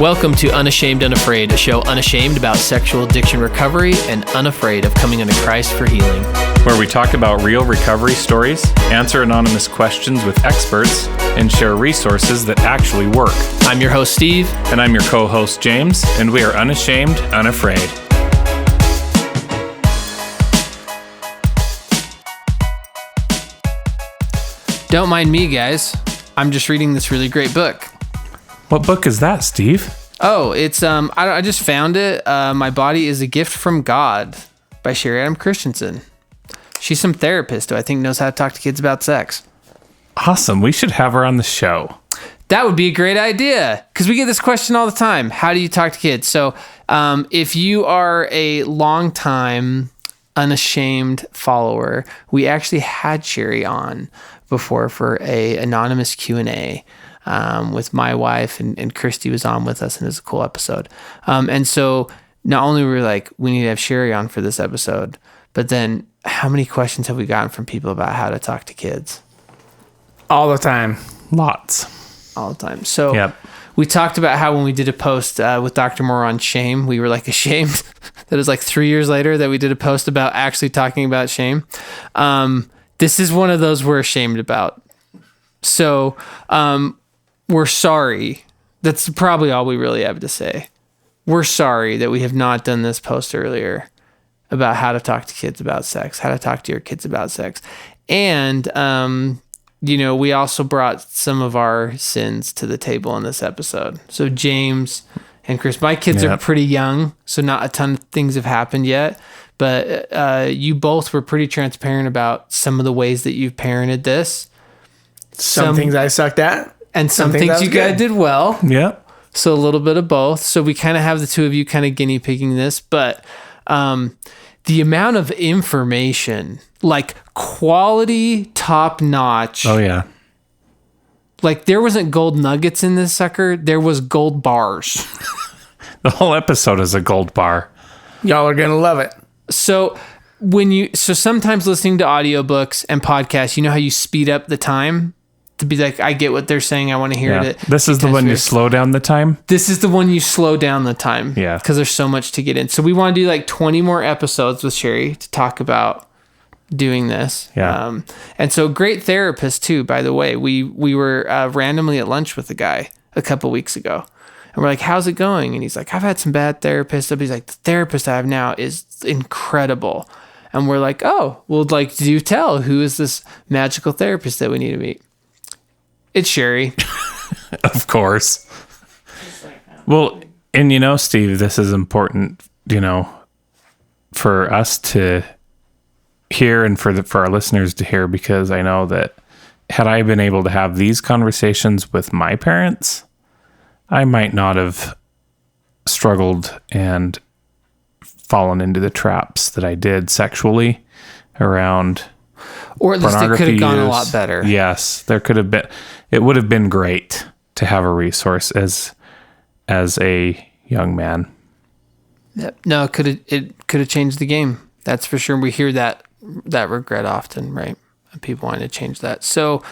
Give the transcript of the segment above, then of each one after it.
Welcome to Unashamed Unafraid, a show unashamed about sexual addiction recovery and unafraid of coming unto Christ for healing. Where we talk about real recovery stories, answer anonymous questions with experts, and share resources that actually work. I'm your host, Steve. And I'm your co-host, James, and we are unashamed, unafraid. Don't mind me, guys. I'm just reading this really great book. What book is that, Steve? Oh, it's I just found it. My Body is a Gift from God by Sherie Christiansen. She's some therapist who I think knows how to talk to kids about sex. Awesome. We should have her on the show. That would be a great idea because we get this question all the time. How do you talk to kids? So if you are a longtime unashamed follower, we actually had Sherie on before for a anonymous Q&A. With my wife and Christy was on with us, and it was a cool episode. And so not only were we like, we need to have Sherie on for this episode, but then how many questions have we gotten from people about how to talk to kids? All the time. Lots. All the time. So Yep. We talked about how when we did a post with Dr. Moore on shame, we were like ashamed. That was like 3 years later that we did a post about actually talking about shame. This is one of those we're ashamed about. So, we're sorry. That's probably all we really have to say. We're sorry that we have not done this post earlier about how to talk to kids about sex, how to talk to your kids about sex. And, we also brought some of our sins to the table in this episode. So James and Chris, my kids are pretty young, so not a ton of things have happened yet. But you both were pretty transparent about some of the ways that you've parented this. Some things I sucked at. And some things you guys did well. Yeah. So a little bit of both. So we kind of have the two of you kind of guinea pigging this. But the amount of information, like quality, top notch. Oh, yeah. Like there wasn't gold nuggets in this sucker. There was gold bars. The whole episode is a gold bar. Y'all are going to love it. So sometimes listening to audiobooks and podcasts, you know how you speed up the time to be like, I get what they're saying. I want to hear it. This is the one you slow down the time? This is the one you slow down the time. Yeah. Because there's so much to get in. So we want to do like 20 more episodes with Sherie to talk about doing this. Yeah. And so great therapist too, by the way. We were randomly at lunch with a guy a couple weeks ago. And we're like, how's it going? And he's like, I've had some bad therapists. But he's like, the therapist I have now is incredible. And we're like, oh, well, like, do tell. Who is this magical therapist that we need to meet? It's Sherie. Of course. Well, and Steve, this is important, for us to hear and for our listeners to hear, because I know that had I been able to have these conversations with my parents, I might not have struggled and fallen into the traps that I did sexually around. Or at least it could have gone a lot better. Yes, there could have been. It would have been great to have a resource as a young man. Yep. No, it could have changed the game. That's for sure. We hear that regret often, right? People wanting to change that. So,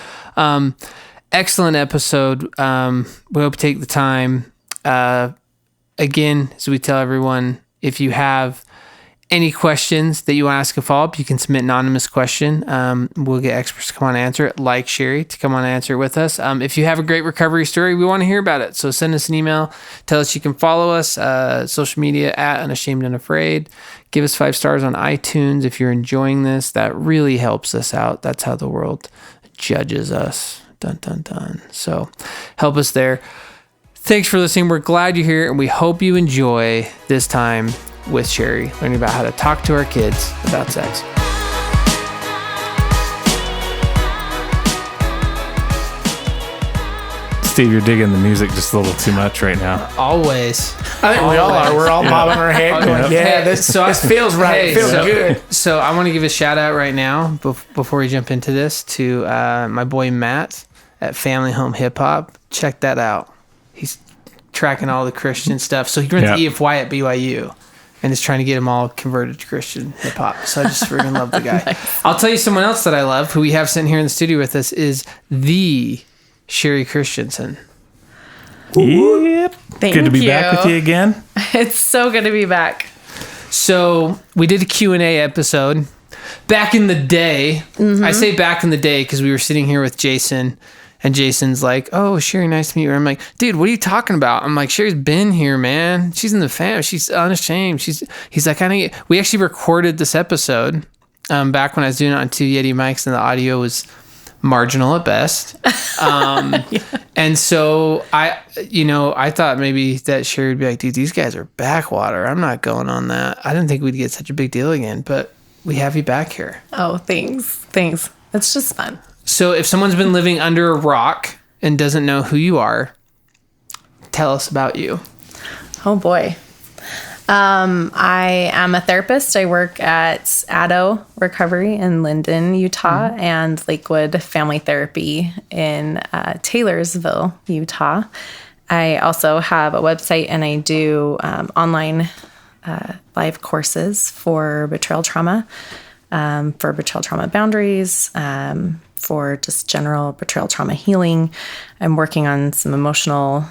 excellent episode. We hope you take the time. Again, as we tell everyone, if you have any questions that you want to ask a follow-up, you can submit an anonymous question. We'll get experts to come on and answer it, like Sherie, to come on and answer it with us. If you have a great recovery story, we want to hear about it. So send us an email. Tell us you can follow us, social media at Unashamed Unafraid. Give us 5 stars on iTunes if you're enjoying this. That really helps us out. That's how the world judges us. Dun, dun, dun. So help us there. Thanks for listening. We're glad you're here, and we hope you enjoy this time with Sherie, learning about how to talk to our kids about sex. Steve, you're digging the music just a little too much right now. Always. I think we all are. We're all bobbing our head going, this feels right. It feels good. So I want to give a shout out right now before we jump into this to my boy Matt at Family Home Hip Hop. Check that out. He's tracking all the Christian stuff. So he runs EFY at BYU. And is trying to get them all converted to Christian hip hop. So I just freaking love the guy. Nice. I'll tell you someone else that I love, who we have sitting here in the studio with us, is the Sherie Christiansen. Yep. Thank Good to be you. back with you again. It's so good to be back. So we did a Q&A episode back in the day. I say back in the day because we were sitting here with Jason, and Jason's like, "Oh, Sherie, nice to meet you." I'm like, "Dude, what are you talking about?" I'm like, "Sherie's been here, man. She's in the fam. She's unashamed." He's like, we actually recorded this episode back when I was doing it on 2 Yeti mics, and the audio was marginal at best. And so I thought maybe that Sherie would be like, "Dude, these guys are backwater. I'm not going on that." I didn't think we'd get such a big deal again, but we have you back here. Oh, thanks. It's just fun. So if someone's been living under a rock and doesn't know who you are, tell us about you. Oh boy. I am a therapist. I work at Addo Recovery in Linden, Utah, and Lakewood Family Therapy in Taylorsville, Utah. I also have a website, and I do online live courses for betrayal trauma, boundaries, for just general betrayal trauma healing. I'm working on some emotional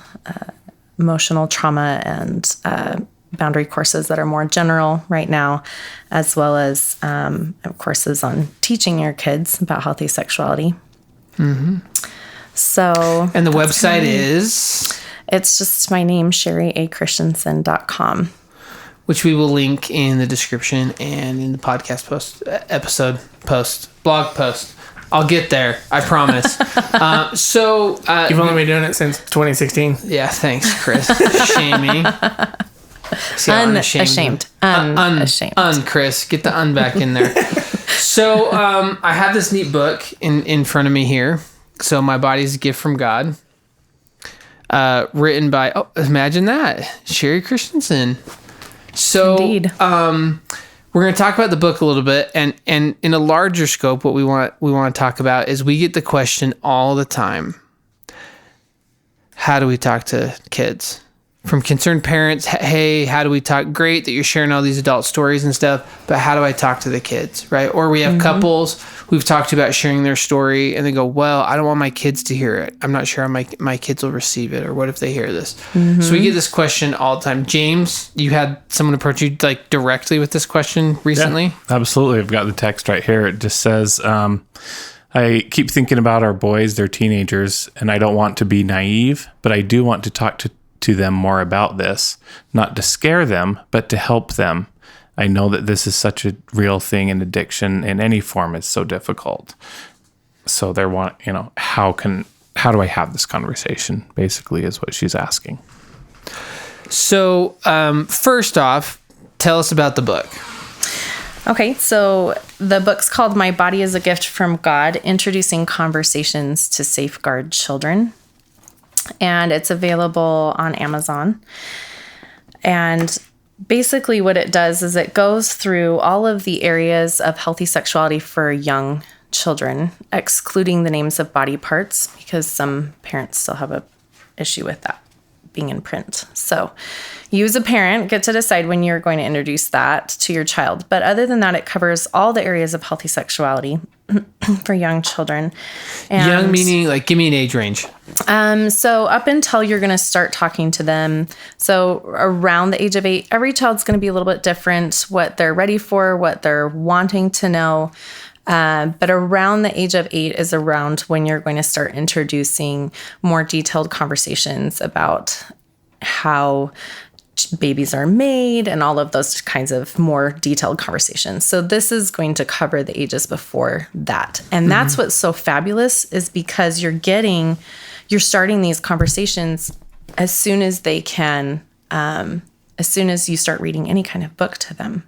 trauma and boundary courses that are more general right now, as well as courses on teaching your kids about healthy sexuality. So, and the website is? It's just my name, SherieChristiansen.com. Which we will link in the description and in the podcast blog post. I'll get there, I promise. You've only been doing it since 2016. Yeah, thanks, Chris. Shaming. Unashamed. Chris, get the back in there. So I have this neat book in front of me here. So My Body's a Gift from God. Written by, imagine that, Sherie Christiansen. So Indeed. We're going to talk about the book a little bit, and in a larger scope, what we want to talk about is we get the question all the time: how do we talk to kids? From concerned parents, hey, how do we talk? Great that you're sharing all these adult stories and stuff, but how do I talk to the kids, right? Or we have couples we've talked about sharing their story, and they go, well, I don't want my kids to hear it. I'm not sure how my kids will receive it, or what if they hear this? So we get this question all the time. James, you had someone approach you like directly with this question recently? Yeah, absolutely. I've got the text right here. It just says, I keep thinking about our boys, they're teenagers, and I don't want to be naive, but I do want to talk to them more about this, not to scare them, but to help them. I know that this is such a real thing, and addiction in any form is so difficult. So they want, how do I have this conversation? Basically is what she's asking. So first off, tell us about the book. Okay, so the book's called My Body is a Gift from God, Introducing Conversations to Safeguard Children. And it's available on Amazon. And basically what it does is it goes through all of the areas of healthy sexuality for young children, excluding the names of body parts, because some parents still have a issue with that being in print. So you as a parent get to decide when you're going to introduce that to your child. But other than that, it covers all the areas of healthy sexuality for young children. And young meaning, like, give me an age range. So up until you're going to start talking to them. So around the age of 8, every child's going to be a little bit different, what they're ready for, what they're wanting to know. But around the age of 8 is around when you're going to start introducing more detailed conversations about how babies are made and all of those kinds of more detailed conversations. So this is going to cover the ages before that. And that's what's so fabulous, is because you're starting these conversations as soon as they can, as soon as you start reading any kind of book to them.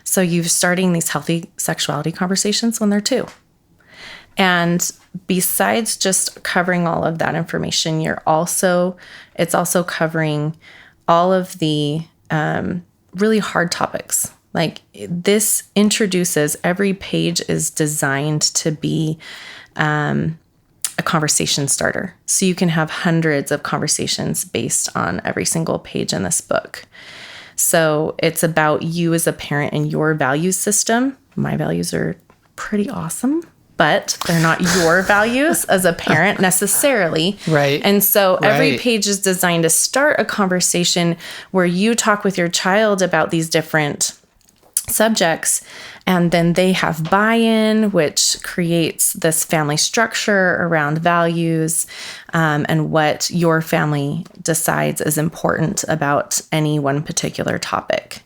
So you're starting these healthy sexuality conversations when they're 2. And besides just covering all of that information, it's also covering all of the really hard topics. Like, this introduces, every page is designed to be a conversation starter. So you can have hundreds of conversations based on every single page in this book. So it's about you as a parent and your value system. My values are pretty awesome. but they're not your values as a parent necessarily. Right. And so every page is designed to start a conversation where you talk with your child about these different subjects, and then they have buy-in, which creates this family structure around values and what your family decides is important about any one particular topic.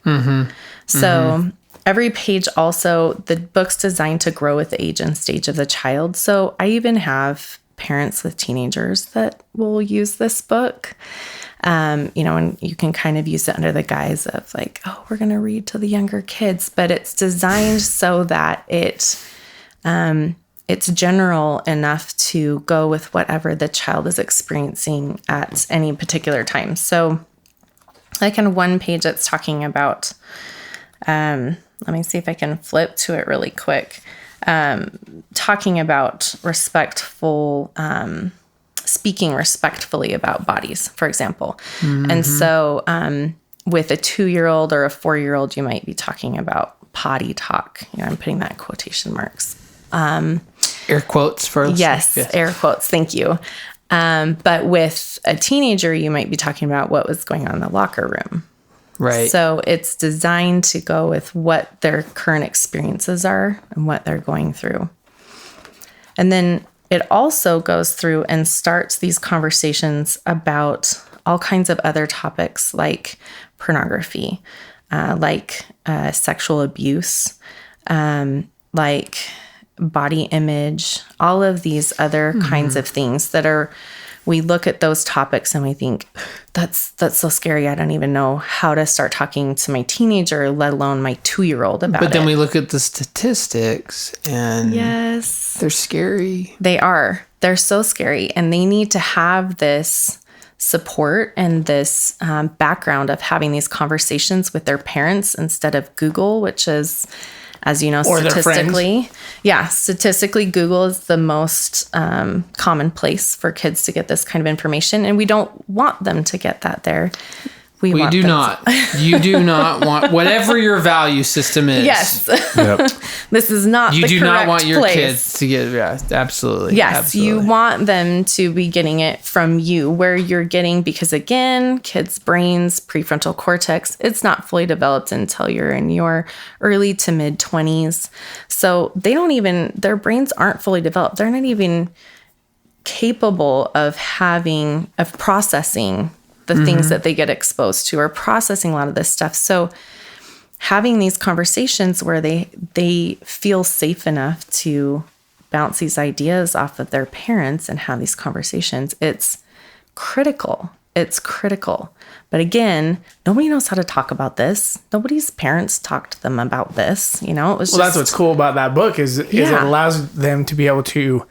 So every page also, the book's designed to grow with the age and stage of the child. So I even have parents with teenagers that will use this book. And you can kind of use it under the guise of like, oh, we're going to read to the younger kids, but it's designed so that it's general enough to go with whatever the child is experiencing at any particular time. So like in one page, it's talking about, let me see if I can flip to it really quick. Talking about respectful, speaking respectfully about bodies, for example. And so with a 2-year-old or a 4-year-old, you might be talking about potty talk. I'm putting that in quotation marks. Air quotes for us. Yes, air quotes. Thank you. But with a teenager, you might be talking about what was going on in the locker room. Right. So it's designed to go with what their current experiences are and what they're going through. And then it also goes through and starts these conversations about all kinds of other topics like pornography, like sexual abuse, like body image, all of these other kinds of things that are, we look at those topics and we think, that's so scary. I don't even know how to start talking to my teenager, let alone my 2-year-old about it. But then we look at the statistics and yes, they're scary. They are. They're so scary. And they need to have this support and this background of having these conversations with their parents instead of Google, which is, as you know, statistically, Google is the most common place for kids to get this kind of information. And we don't want them to get that there. We do not. You do not want whatever your value system is. Yes. Yep. This is not you the do correct not want your place. kids to get absolutely. Yes, absolutely. You want them to be getting it from you where you're getting, because again, kids' brains, prefrontal cortex, it's not fully developed until you're in your early to mid 20s. So their brains aren't fully developed. They're not even capable of processing the things that they get exposed to, or processing a lot of this stuff. So having these conversations where they feel safe enough to bounce these ideas off of their parents and have these conversations, it's critical. It's critical. But again, nobody knows how to talk about this. Nobody's parents talked to them about this. It was that's what's cool about that book is it allows them to be able to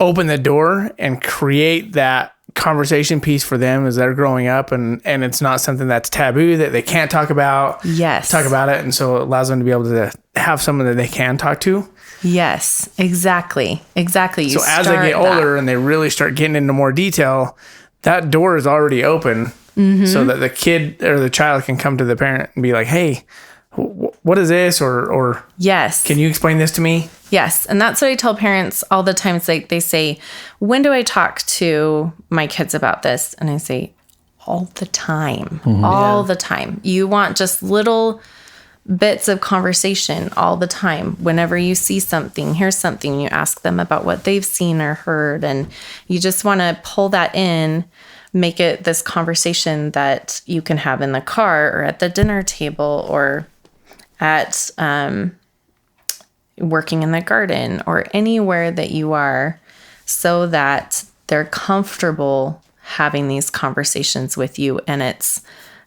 open the door and create that conversation piece for them as they're growing up, and it's not something that's taboo that they can't talk about. Yes. Talk about it, and so it allows them to be able to have someone that they can talk to. Yes, exactly. So as they get older and they really start getting into more detail, that door is already open so that the kid or the child can come to the parent and be like, hey, what is this? Or yes, can you explain this to me? Yes. And that's what I tell parents all the time. It's like they say, when do I talk to my kids about this? And I say, all the time, all the time. You want just little bits of conversation all the time. Whenever you see something, hear something, you ask them about what they've seen or heard. And you just want to pull that in, make it this conversation that you can have in the car or at the dinner table or at working in the garden or anywhere that you are, so that they're comfortable having these conversations with you. And it's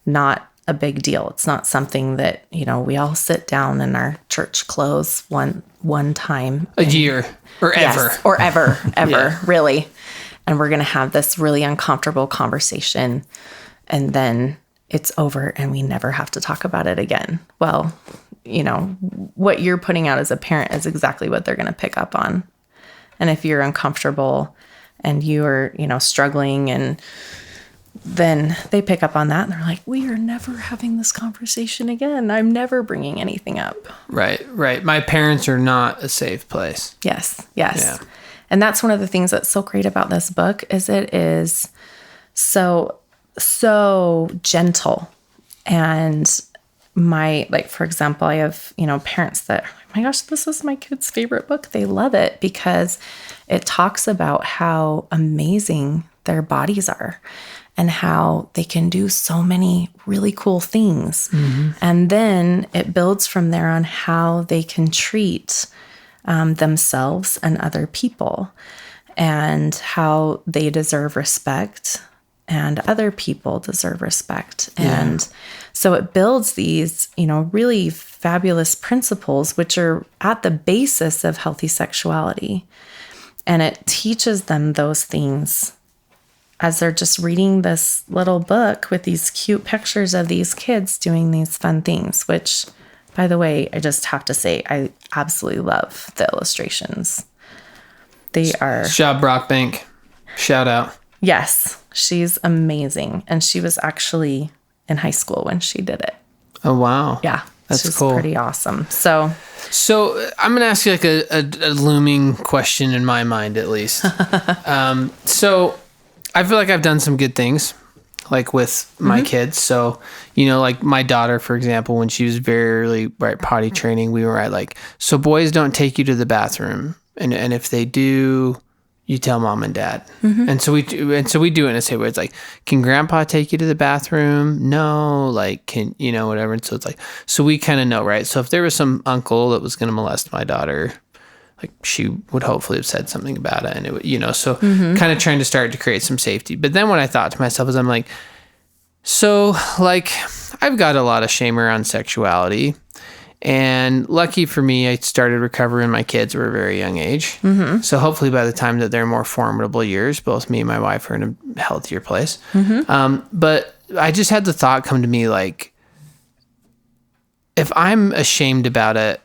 not a big deal. It's not something that, we all sit down in our church clothes one time a year or ever. Yes, or ever, really. And we're going to have this really uncomfortable conversation, and then it's over and we never have to talk about it again. Well, what you're putting out as a parent is exactly what they're going to pick up on. And if you're uncomfortable and you're, struggling and then they pick up on that and they're like, we are never having this conversation again. I'm never bringing anything up. Right. My parents are not a safe place. Yes. Yeah. And that's one of the things that's so great about this book is it is so gentle. And for example, I have, parents that, oh my gosh, this is my kid's favorite book. They love it because it talks about how amazing their bodies are and how they can do so many really cool things. Mm-hmm. And then it builds from there on how they can treat themselves and other people and how they deserve respect and other people deserve respect. Yeah. And so it builds these, really fabulous principles, which are at the basis of healthy sexuality. And it teaches them those things as they're just reading this little book with these cute pictures of these kids doing these fun things, which, by the way, I just have to say, I absolutely love the illustrations. They are... Shab Brockbank. Shout out. Yes, she's amazing. And she was actually in high school when she did it. Oh, wow. Yeah. That's she's cool. Pretty awesome. So I'm going to ask you like a looming question in my mind, at least. So I feel like I've done some good things, like with my kids. So, like my daughter, for example, when she was very early, potty training, we were at like, so boys don't take you to the bathroom. And if they do, you tell mom and dad. Mm-hmm. And so we do it in a safe way. It's like, can grandpa take you to the bathroom? No, like, can, whatever. And so it's like, so we kind of know, right? So if there was some uncle that was going to molest my daughter, like she would hopefully have said something about it. And it would, so kind of trying to start to create some safety. But then what I thought to myself is I'm like, so like I've got a lot of shame around sexuality. And lucky for me, I started recovering my kids at a very young age. Mm-hmm. So hopefully by the time that they're more formidable years, both me and my wife are in a healthier place. Mm-hmm. But I just had the thought come to me like, if I'm ashamed about it,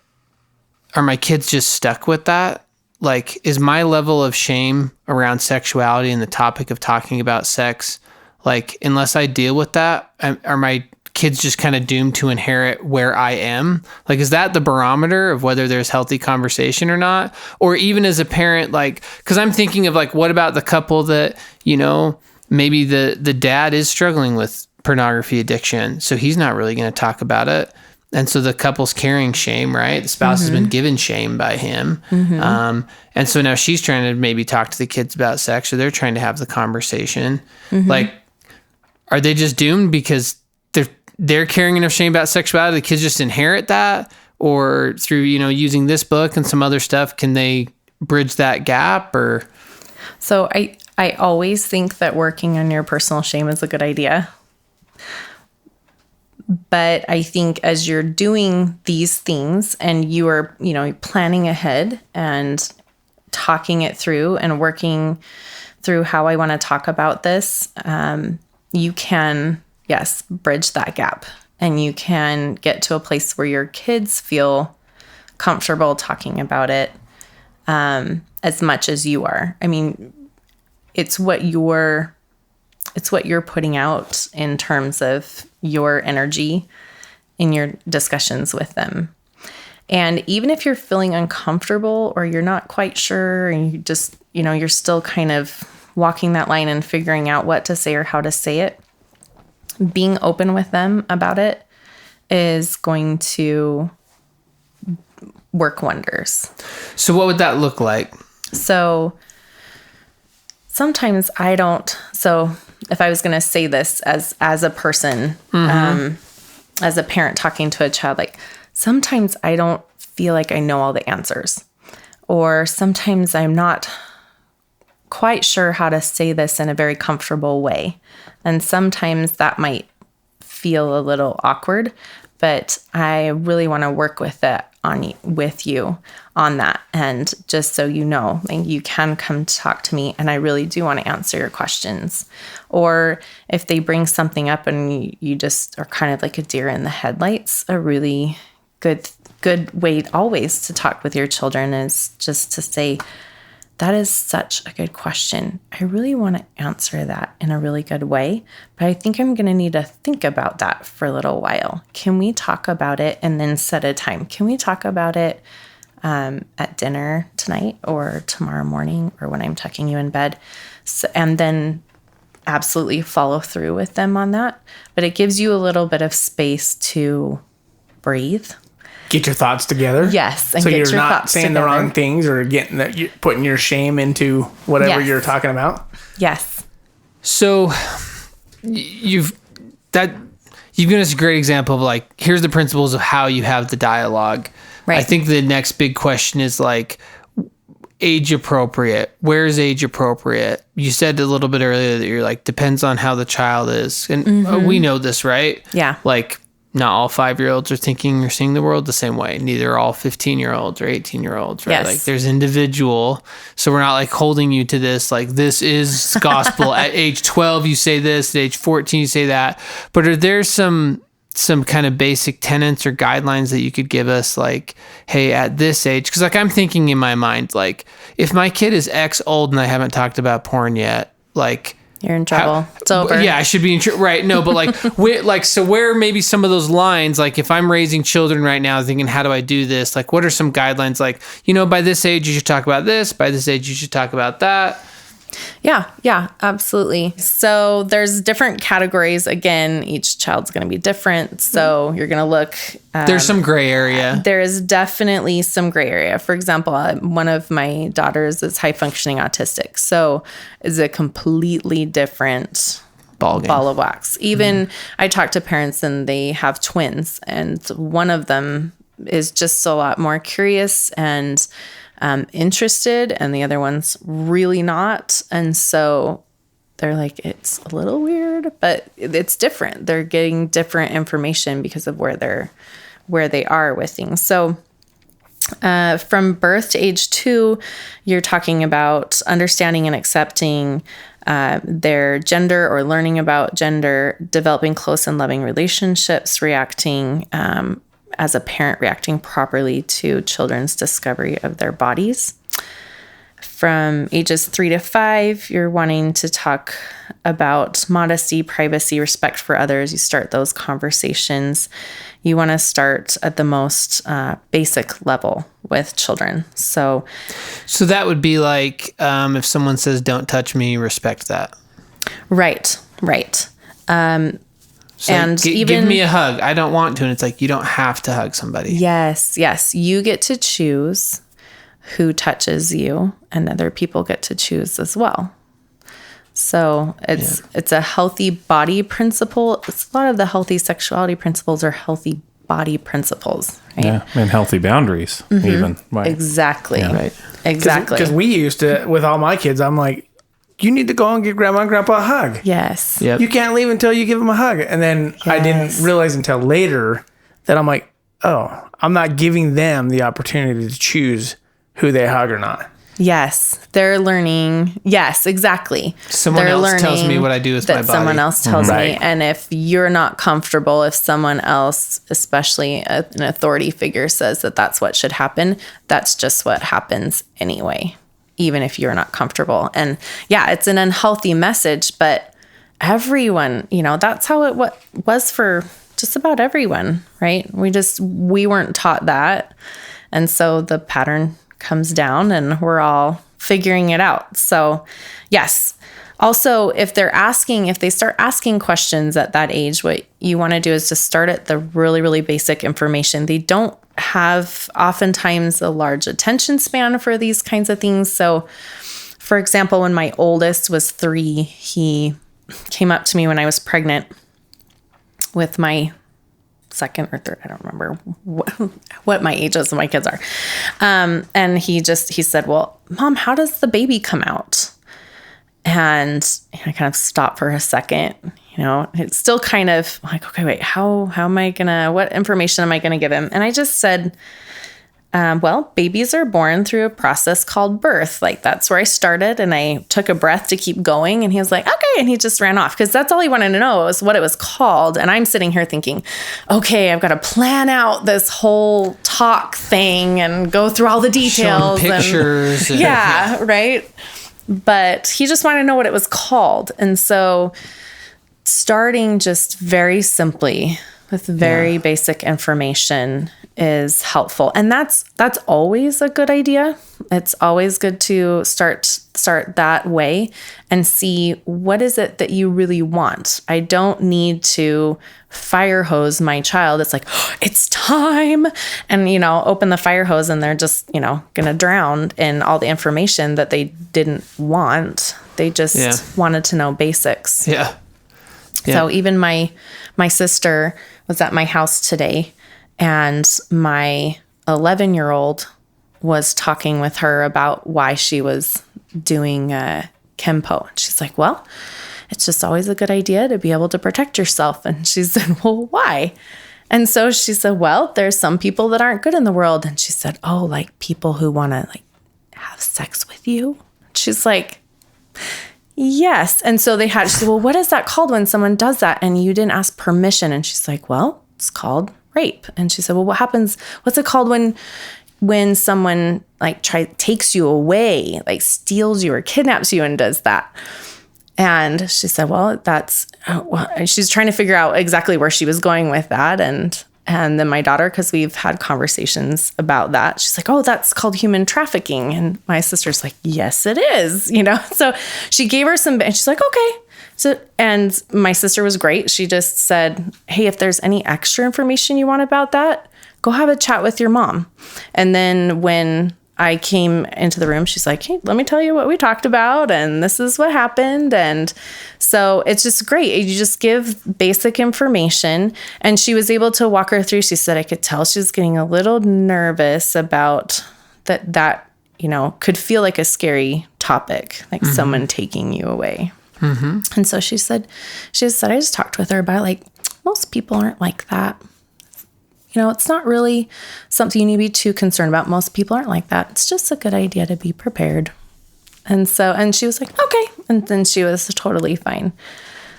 are my kids just stuck with that? Like, is my level of shame around sexuality and the topic of talking about sex, like, unless I deal with that, are my kids just kind of doomed to inherit where I am? Like, is that the barometer of whether there's healthy conversation or not? Or even as a parent, like, because I'm thinking of like, what about the couple that, maybe the dad is struggling with pornography addiction, so he's not really going to talk about it. And so the couple's carrying shame, right? The spouse has been given shame by him. Mm-hmm. And so now she's trying to maybe talk to the kids about sex, or they're trying to have the conversation. Mm-hmm. Like, are they just doomed because they're carrying enough shame about sexuality? The kids just inherit that? Or through, using this book and some other stuff, can they bridge that gap? Or so I always think that working on your personal shame is a good idea. But I think as you're doing these things and you are, planning ahead and talking it through and working through how I want to talk about this, you can, yes, bridge that gap. And you can get to a place where your kids feel comfortable talking about it as much as you are. I mean, it's what you're putting out in terms of your energy in your discussions with them. And even if you're feeling uncomfortable or you're not quite sure and you just, you're still kind of walking that line and figuring out what to say or how to say it, being open with them about it is going to work wonders. So what would that look like? So sometimes so if I was going to say this as a person, as a parent talking to a child, like sometimes I don't feel like I know all the answers, or sometimes I'm not quite sure how to say this in a very comfortable way. And sometimes that might feel a little awkward, but I really want to work with you on that. And just so you know, like, you can come talk to me and I really do want to answer your questions. Or if they bring something up and you just are kind of like a deer in the headlights, a really good way always to talk with your children is just to say, That is such a good question. I really want to answer that in a really good way, but I think I'm going to need to think about that for a little while. Can we talk about it and then set a time? Can we talk about it at dinner tonight or tomorrow morning or when I'm tucking you in bed? So, and then absolutely follow through with them on that. But it gives you a little bit of space to breathe. Get your thoughts together. Yes. And so you're not saying the wrong things or you're putting your shame into whatever you're talking about. Yes. So you've given us a great example of like, here's the principles of how you have the dialogue. Right. I think the next big question is like age appropriate. Where is age appropriate? You said a little bit earlier that you're like, depends on how the child is. And we know this, right? Yeah. Like, not all 5-year-olds are thinking or seeing the world the same way. Neither are all 15-year-olds or 18-year-olds, right? Yes. Like there's individual. So we're not like holding you to this, like this is gospel. At age 12, you say this. At age 14, you say that. But are there some kind of basic tenets or guidelines that you could give us like, hey, at this age? Because like I'm thinking in my mind, like if my kid is X old and I haven't talked about porn yet, like... You're in trouble. It's over. Yeah, I should be in trouble. Right. No, but like, so where maybe some of those lines, like if I'm raising children right now thinking, how do I do this? Like, what are some guidelines? Like, by this age, you should talk about this. By this age, you should talk about that. Yeah, absolutely. So there's different categories. Again, each child's going to be different. So you're going to look. There's some gray area. There is definitely some gray area. For example, one of my daughters is high functioning autistic. So is a completely different ball of wax. Even I talk to parents and they have twins, and one of them is just a lot more curious and interested, and the other one's really not. And so they're like, it's a little weird, but it's different. They're getting different information because of where they are with things. So from birth to age 2, you're talking about understanding and accepting their gender or learning about gender, developing close and loving relationships, reacting as a parent, reacting properly to children's discovery of their bodies. From ages 3 to 5, you're wanting to talk about modesty, privacy, respect for others. You start those conversations. You want to start at the most basic level with children. So that would be like if someone says, don't touch me, respect that. Right. So and give me a hug. I don't want to. And it's like, you don't have to hug somebody. Yes. You get to choose who touches you, and other people get to choose as well. So it's a healthy body principle. It's a lot of the healthy sexuality principles are healthy body principles. Right? Yeah. And healthy boundaries even. Right. Exactly. Yeah. Right. Exactly. Because we used to, with all my kids, I'm like, you need to go and give grandma and grandpa a hug. Yes. Yep. You can't leave until you give them a hug. And then I didn't realize until later that I'm like, oh, I'm not giving them the opportunity to choose who they hug or not. Yes. They're learning. Yes, exactly. Someone else tells me what I do with my body. Someone else tells me. And if you're not comfortable, if someone else, especially an authority figure, says that that's what should happen, that's just what happens anyway, even if you're not comfortable. And yeah, it's an unhealthy message, but everyone, that's how it was for just about everyone, right? We weren't taught that. And so the pattern comes down and we're all figuring it out. So yes. Also, if they start asking questions at that age, what you want to do is to start at the really, really basic information. They don't have oftentimes a large attention span for these kinds of things. So for example, when my oldest was 3, he came up to me when I was pregnant with my second or third, I don't remember what my ages of my kids are. And he said, well, Mom, how does the baby come out? And I kind of stopped for a second, it's still kind of like, okay, wait, how am I what information am I going to give him? And I just said, well, babies are born through a process called birth. Like, that's where I started, and I took a breath to keep going. And he was like, okay. And he just ran off because that's all he wanted to know was what it was called. And I'm sitting here thinking, okay, I've got to plan out this whole talk thing and go through all the details. Showing pictures. Yeah, right. But he just wanted to know what it was called. And so starting just very simply with very basic information is helpful. And that's always a good idea. It's always good to start that way and see what is it that you really want. I don't need to fire hose my child. It's like, oh, it's time. And, open the fire hose and they're just, going to drown in all the information that they didn't want. They just wanted to know basics. Yeah. So even my sister was at my house today, and my 11-year-old was talking with her about why she was doing Kempo. And she's like, well, it's just always a good idea to be able to protect yourself. And she said, well, why? And so she said, well, there's some people that aren't good in the world. And she said, oh, like people who want to have sex with you. She's like, yes. And so she said, well, what is that called when someone does that and you didn't ask permission? And she's like, well, it's called rape. And she said, well, what's it called when someone takes you away, steals you or kidnaps you and does that? And she said, well, she's trying to figure out exactly where she was going with that. And then my daughter, because we've had conversations about that, she's like, oh, that's called human trafficking. And my sister's like, yes, it is, So she gave her and she's like, okay. So, and my sister was great. She just said, hey, if there's any extra information you want about that, go have a chat with your mom. And then when I came into the room, she's like, hey, let me tell you what we talked about. And this is what happened. And so it's just great. You just give basic information. And she was able to walk her through. She said, I could tell she was getting a little nervous about that, could feel like a scary topic, like someone taking you away. Mm-hmm. And so she said, I just talked with her about most people aren't like that. It's not really something you need to be too concerned about. Most people aren't like that. It's just a good idea to be prepared. And she was like, okay. And then she was totally fine.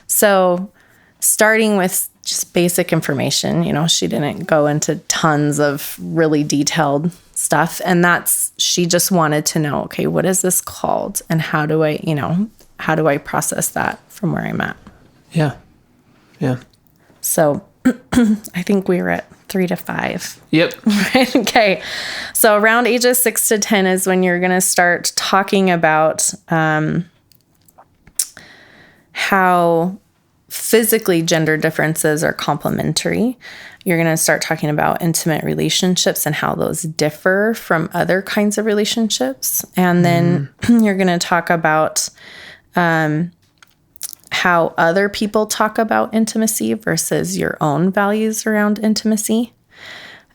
So starting with just basic information, she didn't go into tons of really detailed stuff. And she just wanted to know, okay, what is this called? And how do I process that from where I'm at? Yeah. Yeah. So I think we were at 3 to 5. Yep. Right. Okay. So around ages 6 to 10 is when you're going to start talking about how physically gender differences are complementary. You're going to start talking about intimate relationships and how those differ from other kinds of relationships. And then you're going to talk about how other people talk about intimacy versus your own values around intimacy.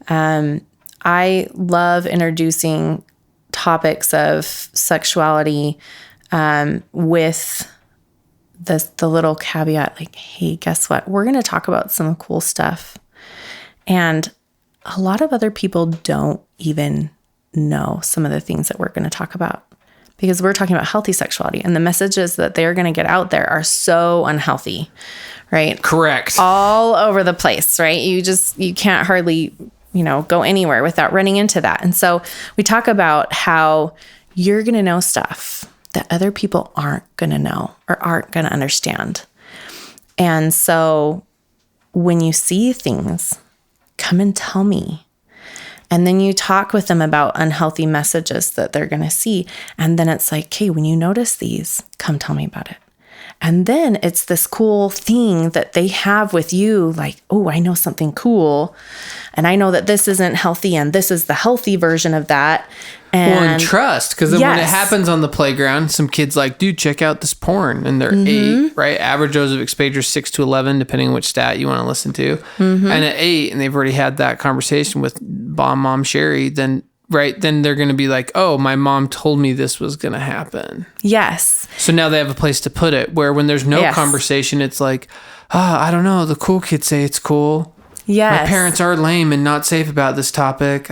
I love introducing topics of sexuality with the little caveat, hey, guess what? We're going to talk about some cool stuff. And a lot of other people don't even know some of the things that we're going to talk about, because we're talking about healthy sexuality, and the messages that they're going to get out there are so unhealthy, right? Correct. All over the place, right? You can't hardly, go anywhere without running into that. And so we talk about how you're going to know stuff that other people aren't going to know or aren't going to understand. And so when you see things, come and tell me. And then you talk with them about unhealthy messages that they're going to see. And then it's like, hey, when you notice these, come tell me about it. And then it's this cool thing that they have with you, like, oh, I know something cool. And I know that this isn't healthy, and this is the healthy version of that. And trust, because then when it happens on the playground, some kids like, dude, check out this porn. And they're 8, right? Average dose of exposure 6 to 11, depending on which stat you want to listen to. And at 8, and they've already had that conversation with mom Sherie, then they're going to be like, oh, my mom told me this was going to happen. Yes. So now they have a place to put it, where when there's no conversation, it's like, I don't know, the cool kids say it's cool. Yes. My parents are lame and not safe about this topic.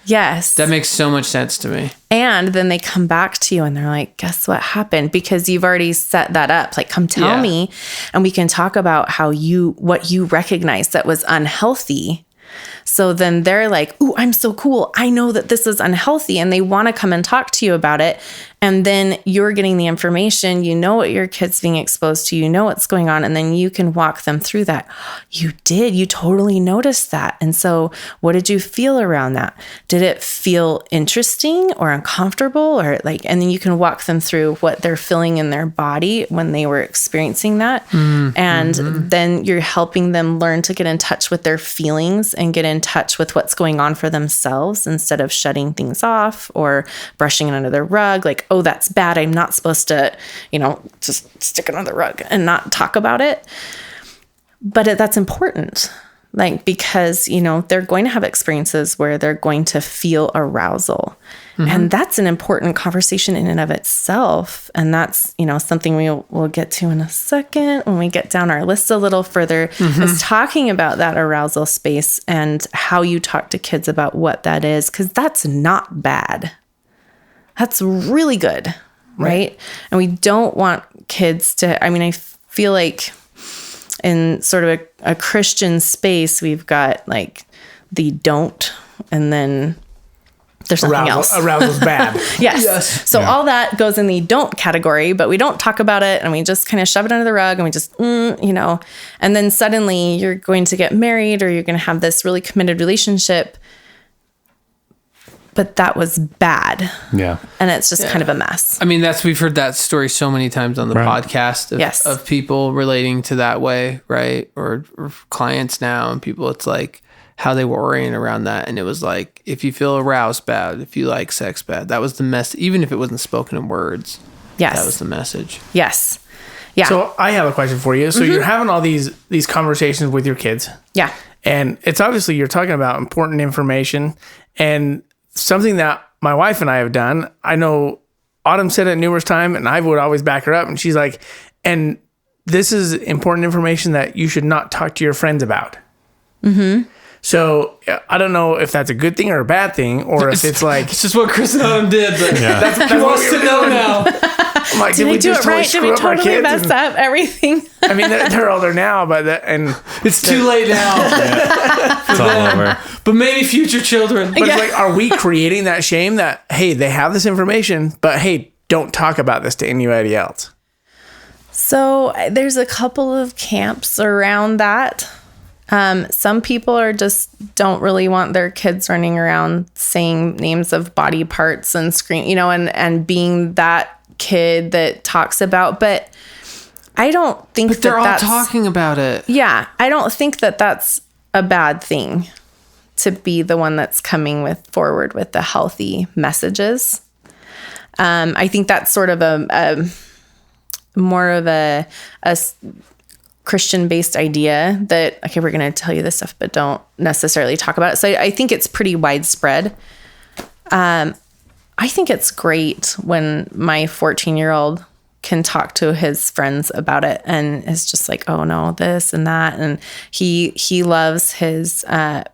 Yes. That makes so much sense to me. And then they come back to you and they're like, guess what happened? Because you've already set that up. Like, come tell me, and we can talk about what you recognize that was unhealthy. So then they're like, ooh, I'm so cool. I know that this is unhealthy. And they want to come and talk to you about it. And then you're getting the information. You know what your kid's being exposed to. You know what's going on. And then you can walk them through that. You did. You totally noticed that. And so what did you feel around that? Did it feel interesting or uncomfortable? Or like, and then you can walk them through what they're feeling in their body when they were experiencing that. And then you're helping them learn to get in touch with their feelings and get in touch with what's going on for themselves instead of shutting things off or brushing it under the rug. Like, oh, that's bad. I'm not supposed to, just stick it on the rug and not talk about it. But that's important. Like, because, they're going to have experiences where they're going to feel arousal. And that's an important conversation in and of itself. And that's, something we'll get to in a second when we get down our list a little further, is talking about that arousal space and how you talk to kids about what that is, because that's not bad. That's really good, right? And we don't want kids to, I feel like in sort of a Christian space, we've got like the don't, and then there's nothing else. Arousal's bad. Yes. So all that goes in the don't category, but we don't talk about it, and we just kind of shove it under the rug, and we just, and then suddenly you're going to get married or you're going to have this really committed relationship, but that was bad. Yeah. And it's just kind of a mess. We've heard that story so many times on the podcast of people relating to that way, right? Or clients now and people, it's like how they were oriented around that. And it was like, if you feel aroused, bad. If you like sex, bad. That was the mess. Even if it wasn't spoken in words. Yes. That was the message. Yes. Yeah. So I have a question for you. So you're having all these conversations with your kids. Yeah. And it's obviously you're talking about important information, and something that my wife and I have done. I know Autumn said it numerous times, and I would always back her up. And she's like, and this is important information that you should not talk to your friends about. So I don't know if that's a good thing or a bad thing, or if it's like... It's just what Chris and Autumn did, but that's he wants to know now. I'm like, did we do it right? Did we totally mess up everything? They're older now, but it's too late now. It's all over. But maybe future children. But it's like, are we creating that shame that, hey, they have this information, but hey, don't talk about this to anybody else? So there's a couple of camps around that. Some people don't really want their kids running around saying names of body parts and scream, and being that kid that talks about, but I don't think but they're all talking about it. Yeah. I don't think that that's a bad thing to be the one that's coming forward with the healthy messages. I think that's sort of a more of a Christian-based idea that, okay, we're going to tell you this stuff, but don't necessarily talk about it. So I think it's pretty widespread. I think it's great when my 14-year-old can talk to his friends about it and is just like, oh no, this and that. And he loves his, I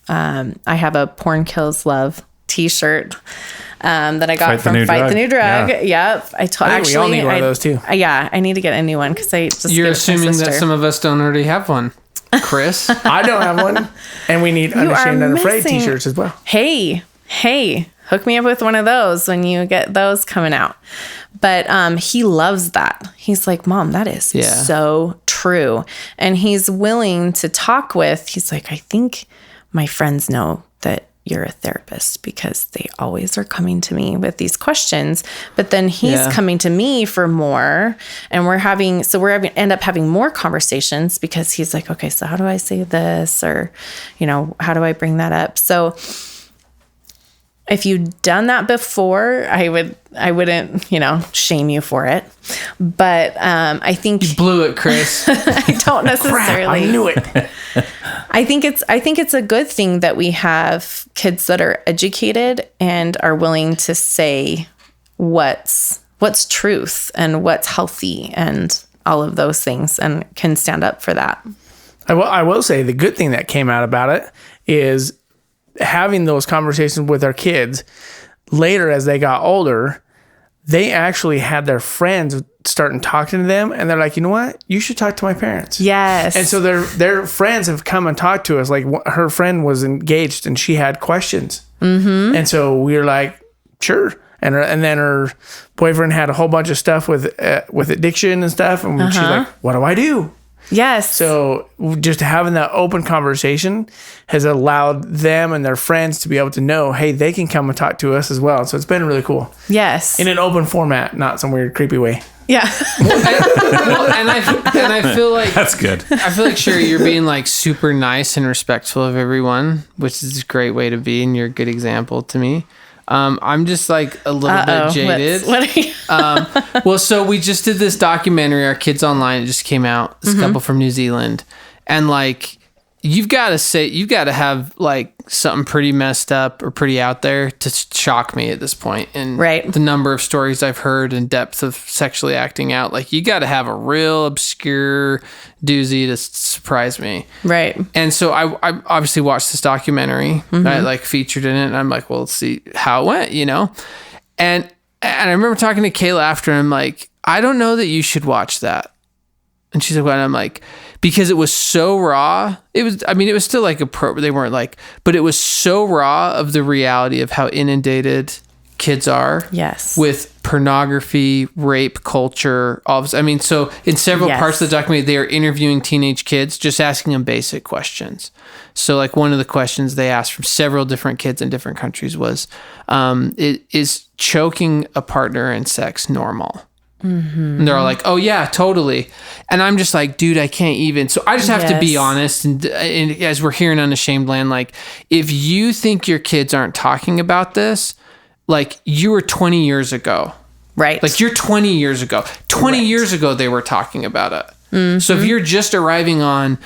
have a Porn Kills Love t-shirt that I got from Fight the New Drug. Yep. I think we all need one of those too. Yeah, I need to get a new one because I just... You're assuming that some of us don't already have one, Chris. I don't have one. And we need Unashamed and Afraid t-shirts as well. Hey, hook me up with one of those when you get those coming out. But he loves that. He's like, Mom, that is so true. And he's willing to talk with, he's like, I think my friends know that you're a therapist because they always are coming to me with these questions. But then he's coming to me for more. And we're end up having more conversations because he's like, okay, so how do I say this? Or, how do I bring that up? So if you'd done that before, I wouldn't, shame you for it. But I think you blew it, Chris. I don't necessarily. Crap, I knew it. I think it's a good thing that we have kids that are educated and are willing to say what's what's truth and what's healthy and all of those things and can stand up for that. I will say the good thing that came out about it is having those conversations with our kids later as they got older. They actually had their friends starting talking to them, and they're like, you know what? You should talk to my parents. Yes. And so their friends have come and talked to us. Like her friend was engaged and she had questions. Mm-hmm. And so we were like, sure. And then her boyfriend had a whole bunch of stuff with addiction and stuff. And she's like, what do I do? Yes. So just having that open conversation has allowed them and their friends to be able to know, hey, they can come and talk to us as well. So it's been really cool. Yes. In an open format, not some weird, creepy way. Yeah. And I feel like That's good. I feel like, Sherie, you're being like super nice and respectful of everyone, which is a great way to be, and you're a good example to me. I'm just like a little bit jaded. What are you? Well, so we just did this documentary, Our Kids Online. It just came out. This couple from New Zealand, and like you've got to have like something pretty messed up or pretty out there to shock me at this point. And right. the number of stories I've heard and depth of sexually acting out, like you got to have a real obscure doozy to surprise me. Right. And so I obviously watched this documentary that like featured in it, and I'm like, well, let's see how it went, you know? And I remember talking to Kayla after, and I'm like, I don't know that you should watch that. And she's like, well, and I'm like, because it was so raw. It was still like they weren't like, but it was so raw of the reality of how inundated kids are. Yes. With pornography, rape culture, all of this. I mean, so in several parts of the documentary, they are interviewing teenage kids, just asking them basic questions. So like one of the questions they asked from several different kids in different countries was, is choking a partner in sex normal? Mm-hmm. And they're all like, oh yeah, totally. And I'm just like, dude, I can't even. So I just have to be honest. And as we're here in Unashamed Land, like if you think your kids aren't talking about this, like you were 20 years ago. Right. Like you're 20 years ago. 20 years ago, they were talking about it. Mm-hmm. So if you're just arriving on,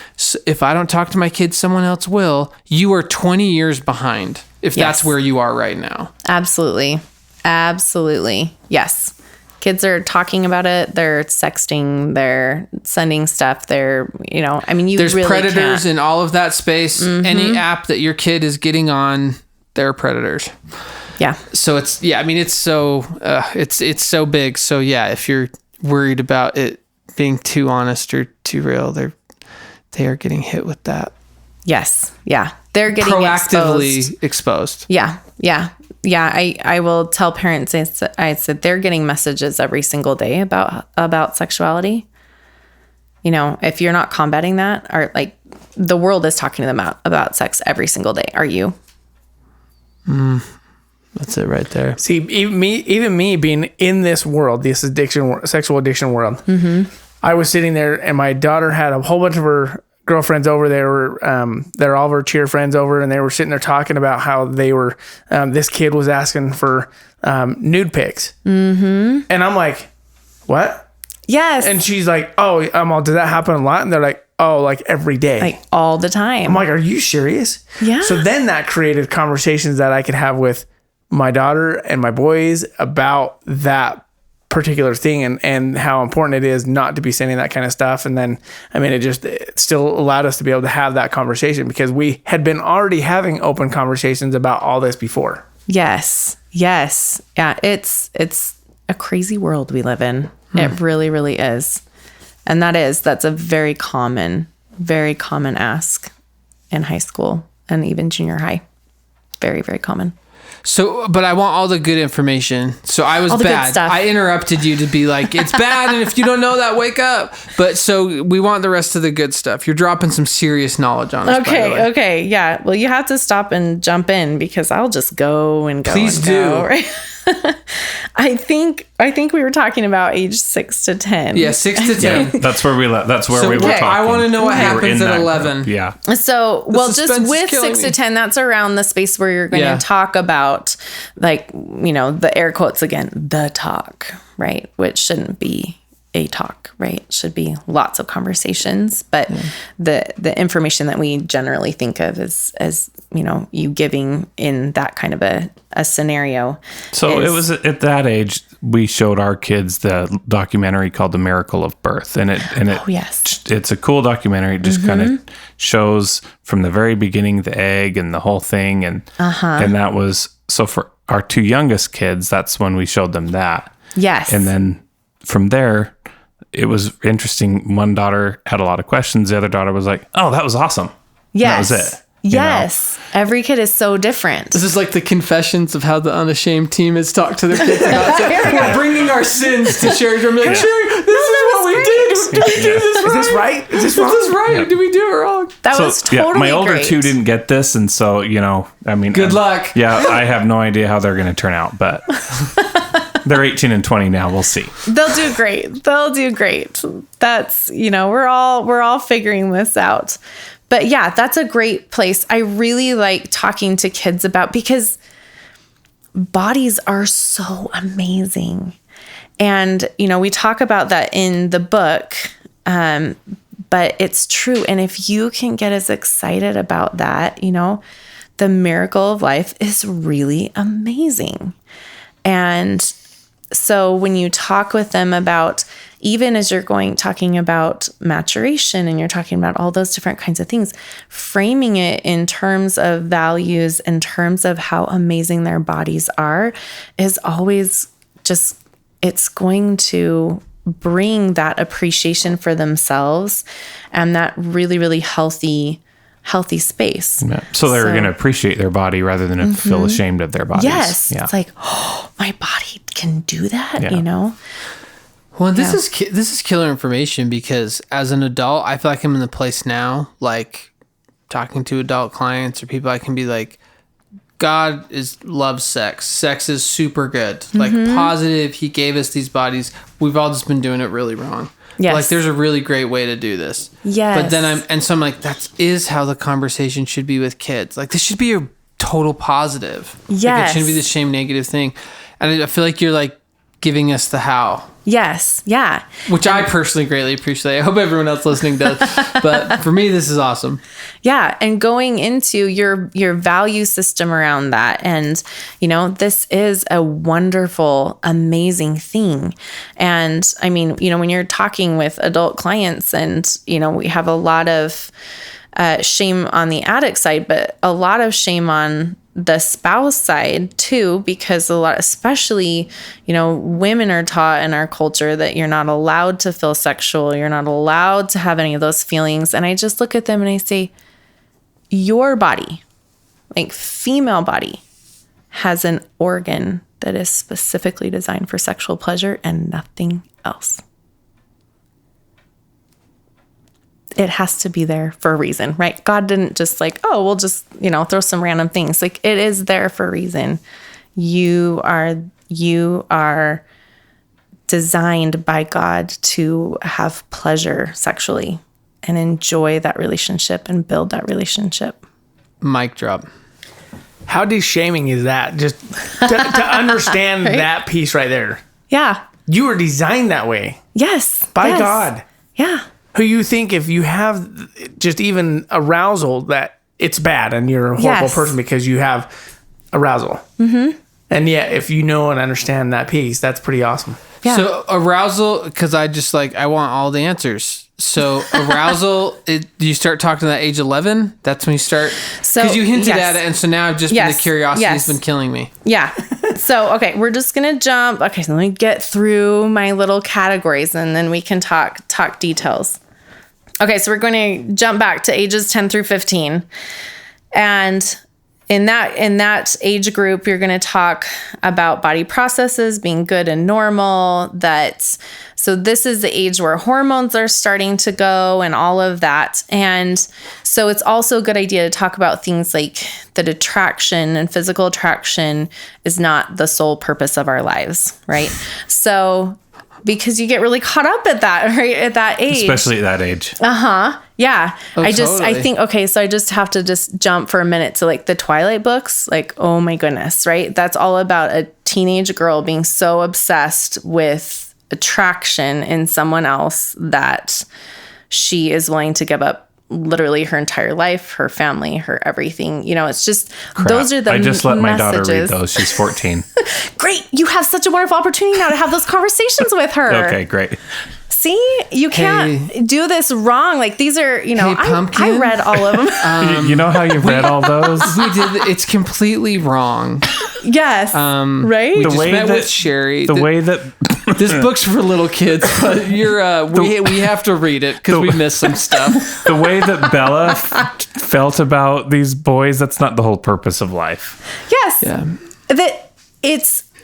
if I don't talk to my kids, someone else will, you are 20 years behind if that's where you are right now. Absolutely. Absolutely. Yes. Kids are talking about it. They're sexting. They're sending stuff. They're, there's really predators can't. in all of that space. Mm-hmm. Any app that your kid is getting on, they're predators. Yeah. So it's so it's so big. So yeah, if you're worried about it being too honest or too real, they are getting hit with that. Yes. Yeah. They're getting proactively exposed. Yeah. Yeah. Yeah. I will tell parents, I said they're getting messages every single day about sexuality. If you're not combating that, or like the world is talking to them about sex every single day. Are you? That's it right there. See, even me being in this world, this sexual addiction world, I was sitting there and my daughter had a whole bunch of her girlfriends over there. They're all of her cheer friends over, and they were sitting there talking about how they were, this kid was asking for nude pics. Mm-hmm. And I'm like, what? Yes. And she's like, oh, does that happen a lot? And they're like, oh, like every day. Like all the time. I'm like, are you serious? Yeah. So then that created conversations that I could have with my daughter and my boys about that particular thing and how important it is not to be sending that kind of stuff. And then, it still allowed us to be able to have that conversation because we had been already having open conversations about all this before. Yes. Yes. Yeah. It's a crazy world we live in. It really, really is. And that's a very common ask in high school and even junior high. Very, very common. So, but I want all the good information. So I was bad. I interrupted you to be like, it's bad. And if you don't know that, wake up. But so we want the rest of the good stuff. You're dropping some serious knowledge on us. Okay. Okay. Yeah. Well, you have to stop and jump in because I'll just go and go. Please do. Go, right? I think we were talking about age 6 to 10. Yeah, 6 to 10. Yeah, that's where we were talking. I want to know what happens at 11. Yeah. So, just with 6 to 10, that's around the space where you're going to talk about, like, the air quotes again, the talk, right? Which shouldn't be a talk, right? It should be lots of conversations, but the information that we generally think of as you giving in that kind of a scenario. So it was at that age we showed our kids the documentary called The Miracle of Birth, and it's a cool documentary. It just kind of shows from the very beginning the egg and the whole thing, and that was so for our two youngest kids. That's when we showed them that. Yes, and then from there, it was interesting. One daughter had a lot of questions. The other daughter was like, "Oh, that was awesome." Yes, and that was it. Yes. Every kid is so different. This is like the confessions of how the Unashamed team has talked to their kids about. We're bringing our sins to Sherie. I'm like, Sherie, this is what we did. Do we do this right? Is this right? Is this wrong? Is this right? Yep. Did we do it wrong? That was totally my older great. two didn't get this, and so Good luck. Yeah, I have no idea how they're going to turn out, but they're 18 and 20 now. We'll see. They'll do great. That's we're all figuring this out. But yeah, that's a great place. I really like talking to kids about, because bodies are so amazing. And, we talk about that in the book, but it's true. And if you can get as excited about that, the miracle of life is really amazing. And so when you talk with them about, even as you're talking about maturation and you're talking about all those different kinds of things, framing it in terms of values, in terms of how amazing their bodies are, is always just, it's going to bring that appreciation for themselves and that really, really healthy space. Yeah. So they're going to appreciate their body rather than feel ashamed of their bodies. Yes. Yeah. It's like, oh, my body can do that, Yeah. Well, this is killer information, because as an adult, I feel like I'm in the place now, like talking to adult clients or people, I can be like, God loves sex. Sex is super good. Like positive. He gave us these bodies. We've all just been doing it really wrong. Yes. Like there's a really great way to do this. Yes. But then I'm like, that is how the conversation should be with kids. Like this should be a total positive. Yes. Like, it shouldn't be the shame negative thing. And I feel like you're like giving us the how. Yes. Yeah. Which I personally greatly appreciate. I hope everyone else listening does. But for me, this is awesome. Yeah. And going into your value system around that. And, this is a wonderful, amazing thing. And I mean, when you're talking with adult clients and, we have a lot of shame on the addict side, but a lot of shame on the spouse side too, because especially, women are taught in our culture that you're not allowed to feel sexual. You're not allowed to have any of those feelings. And I just look at them and I say, your body, like female body, has an organ that is specifically designed for sexual pleasure and nothing else. It has to be there for a reason, right? God didn't just like, oh, we'll just, throw some random things. Like it is there for a reason. You are designed by God to have pleasure sexually and enjoy that relationship and build that relationship. Mic drop. How de-shaming is that? Just to understand Right? that piece right there. Yeah. You were designed that way Yes. by Yes. God. Yeah. Who you think if you have just even arousal that it's bad and you're a horrible Yes. person because you have arousal. Mm-hmm. And yet, if you know and understand that piece, that's pretty awesome. Yeah. So arousal, because I want all the answers. So arousal, you start talking to that age 11. That's when you start, because you hinted yes. at it, and so now I've just been the curiosity has been killing me. Yeah. So, okay, we're just going to jump. Okay, so let me get through my little categories and then we can talk details. Okay, so we're going to jump back to ages 10 through 15. And in that age group, you're going to talk about body processes being good and normal. So this is the age where hormones are starting to go and all of that. And so it's also a good idea to talk about things like that attraction and physical attraction is not the sole purpose of our lives, right? So because you get really caught up at that, right? At that age. Especially at that age. Yeah. Oh, I totally. think, okay, so I just have to just jump for a minute to like the Twilight books. Like, oh my goodness, right? That's all about a teenage girl being so obsessed with attraction in someone else that she is willing to give up literally her entire life, her family, her everything. You know, it's just, those are the I just let my daughter read messages. those. She's 14. Great. You have such a wonderful opportunity now to have those conversations with her. Okay, great. See, you can't do this wrong. Like, these are, you know, I read all of them. You know how you read all those? We did. It's completely wrong. Yes. Right? We just met with Sherie. The way that... This book's for little kids, but we have to read it because we missed some stuff. The way that Bella felt about these boys, that's not the whole purpose of life. Yes. Yeah.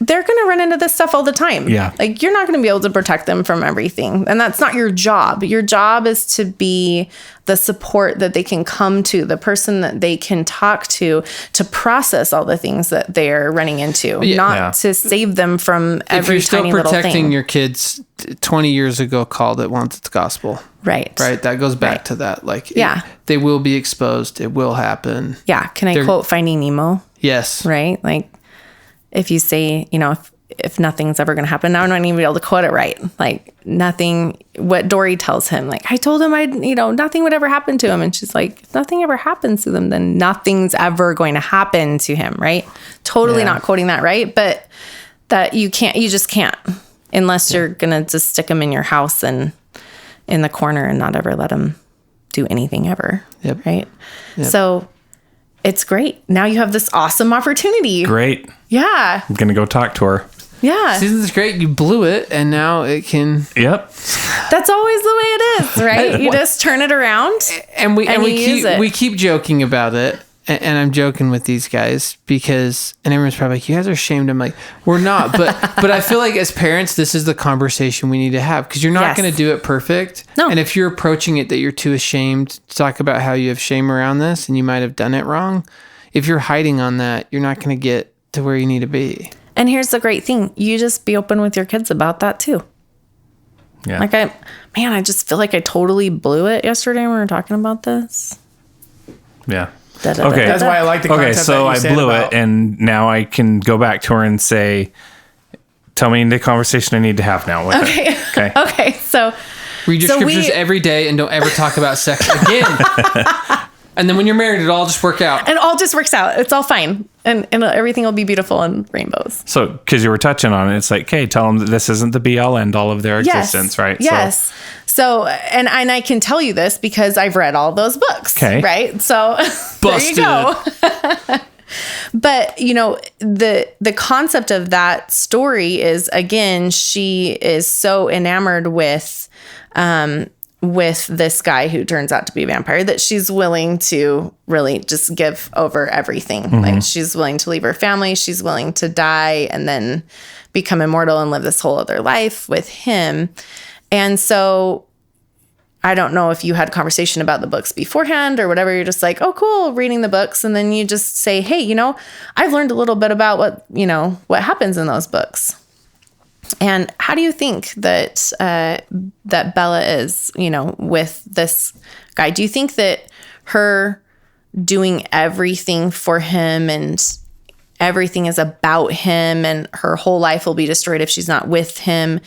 They're going to run into this stuff all the time. Yeah. Like, you're not going to be able to protect them from everything. And that's not your job. Your job is to be the support that they can come to, the person that they can talk to process all the things that they're running into, not to save them from every tiny little thing. If you're still protecting your kids, 20 years ago called it once it's gospel. Right. Right. That goes back to that. Like, they will be exposed. It will happen. Yeah. Can I quote Finding Nemo? Yes. Right. Like, if you say, you know, if nothing's ever going to happen, now I'm not even be able to quote it right. Like, nothing, what Dory tells him, like, I told him nothing would ever happen to him. And she's like, if nothing ever happens to them, then nothing's ever going to happen to him. Right. Totally not quoting that right. But that you just can't, unless you're going to just stick them in your house and in the corner and not ever let them do anything ever. Yep. Right. Yep. So it's great. Now you have this awesome opportunity. Great. Yeah. I'm going to go talk to her. Yeah. Season's great. You blew it, and now it can. Yep. That's always the way it is, right? You just turn it around, and we keep joking about it. And I'm joking with these guys because, and everyone's probably like, you guys are ashamed. I'm like, we're not, but I feel like as parents, this is the conversation we need to have because you're not going to do it perfect. No. And if you're approaching it that you're too ashamed to talk about how you have shame around this and you might have done it wrong, if you're hiding on that, you're not going to get to where you need to be. And here's the great thing. You just be open with your kids about that too. Yeah. Like I just feel like I totally blew it yesterday when we were talking about this. Yeah. Okay. That's why I like the concept. Okay, so I blew it, and now I can go back to her and say, tell me the conversation I need to have now with her. Okay. Okay, so... Read your scriptures every day and don't ever talk about sex again. And then when you're married, it'll all just work out. And it all just works out. It's all fine. And everything will be beautiful and rainbows. So, because you were touching on it, it's like, okay, tell them that this isn't the be-all, end-all of their existence, right? Yes. So, and I can tell you this because I've read all those books. Okay. Right? So, there you go. But, you know, the concept of that story is, again, she is so enamored with this guy who turns out to be a vampire that she's willing to really just give over everything. Mm-hmm. Like, she's willing to leave her family. She's willing to die and then become immortal and live this whole other life with him. And so I don't know if you had a conversation about the books beforehand or whatever. You're just like, oh, cool, reading the books. And then you just say, hey, you know, I've learned a little bit about what happens in those books. And how do you think that that Bella is, you know, with this guy? Do you think that her doing everything for him and everything is about him and her whole life will be destroyed if she's not with him?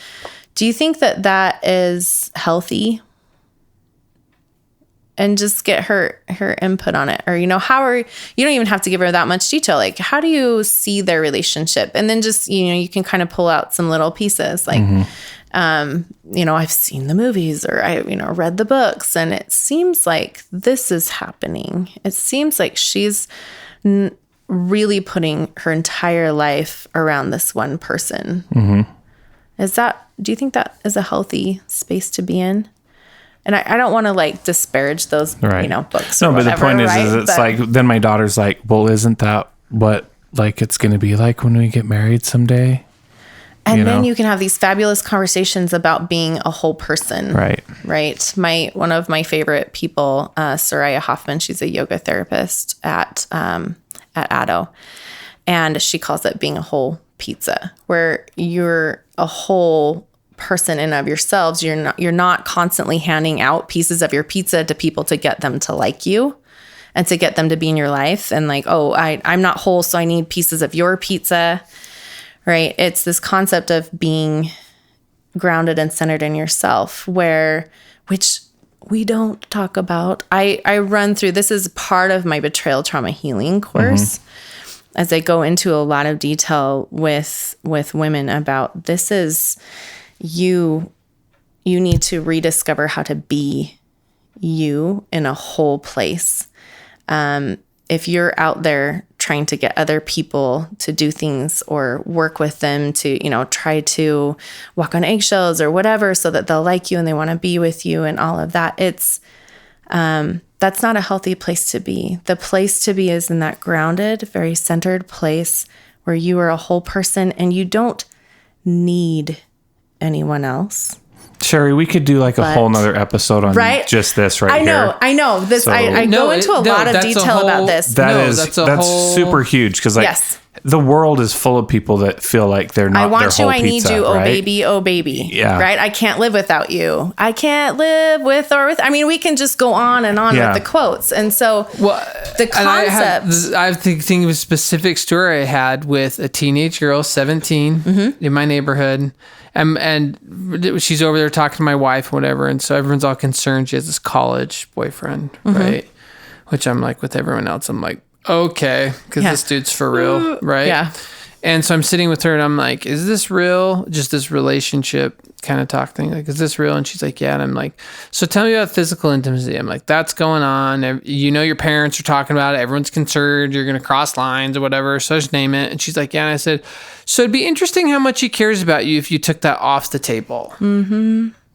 Do you think that is healthy? And just get her input on it. Or, you know, you don't even have to give her that much detail. Like, how do you see their relationship? And then just, you know, you can kind of pull out some little pieces. Like, you know, I've seen the movies or I, you know, read the books and it seems like this is happening. It seems like she's really putting her entire life around this one person. Mm-hmm. Do you think that is a healthy space to be in? And I don't want to like disparage those, you know, books. No, or but whatever, the point is it's like, then my daughter's like, well, isn't that what like it's going to be like when we get married someday? And then you can have these fabulous conversations about being a whole person. Right. Right. One of my favorite people, Soraya Hoffman, she's a yoga therapist at Addo. And she calls it being a whole pizza, where you're a whole person in of yourselves. You're not constantly handing out pieces of your pizza to people to get them to like you and to get them to be in your life. And like, oh, I'm not whole, so I need pieces of your pizza. Right. It's this concept of being grounded and centered in yourself, which we don't talk about. I run through, this is part of my betrayal trauma healing course, as I go into a lot of detail with women about this is you need to rediscover how to be you in a whole place. If you're out there trying to get other people to do things or work with them to, try to walk on eggshells or whatever so that they'll like you and they want to be with you and all of that, it's, that's not a healthy place to be. The place to be is in that grounded, very centered place where you are a whole person and you don't need anyone else. Sherie, we could do like a whole nother episode on just this right here. I know. This, so, I go into a lot of detail about this. That's super huge because the world is full of people that feel like they're not. I want their you. whole I need pizza, you. right? Oh baby. Yeah. Right. I can't live without you. I can't live with or with. I mean, we can just go on and on with the quotes. And so the concept. I think of a specific story I had with a teenage girl, 17, in my neighborhood. And she's over there talking to my wife, whatever. And so everyone's all concerned. She has this college boyfriend, right? Which I'm like, with everyone else, I'm like, okay, because this dude's for real, right? Yeah. And so I'm sitting with her and I'm like, is this real? Just this relationship kind of talk thing. Like, is this real? And she's like, yeah. And I'm like, so tell me about physical intimacy. I'm like, that's going on. Your parents are talking about it. Everyone's concerned. You're going to cross lines or whatever. So I just name it. And she's like, yeah. And I said, so it'd be interesting how much he cares about you if you took that off the table.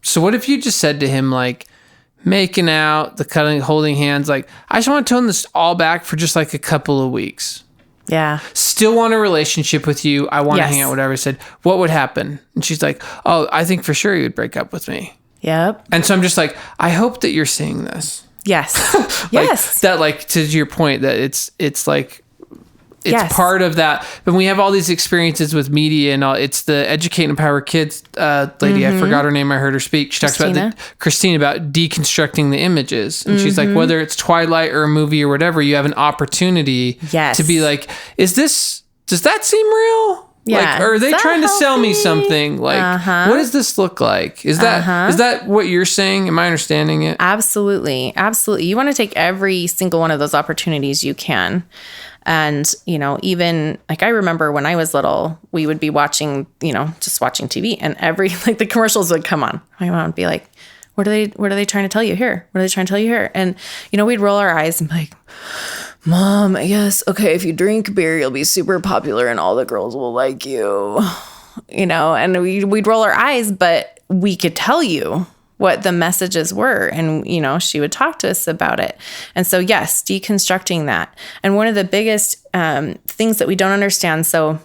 So what if you just said to him, like, making out, the cuddling, holding hands, like, I just want to tone this all back for just like a couple of weeks. Yeah. Still want a relationship with you. I want to hang out, whatever. I said, what would happen? And she's like, oh, I think for sure you would break up with me. Yep. And so I'm just like, I hope that you're seeing this. Yes. Yes. That, like, to your point, that it's like, it's part of that. But we have all these experiences with media and all. It's the Educate and Empower Kids lady. I forgot her name. I heard her speak. She talks about Christine about deconstructing the images. And she's like, whether it's Twilight or a movie or whatever, you have an opportunity to be like, does that seem real? Yeah. Like, are they trying to sell me something? Like, what does this look like? Is that what you're saying? Am I understanding it? Absolutely. Absolutely. You want to take every single one of those opportunities you can. And, even like I remember when I was little, we would be watching, just watching TV and the commercials would come on. My mom would be like, what are they trying to tell you here? What are they trying to tell you here? And, we'd roll our eyes and be like, Mom, I guess, okay, if you drink beer, you'll be super popular and all the girls will like you, and we'd roll our eyes, but we could tell you what the messages were. And, she would talk to us about it. And so, yes, deconstructing that. And one of the biggest things that we don't understand. So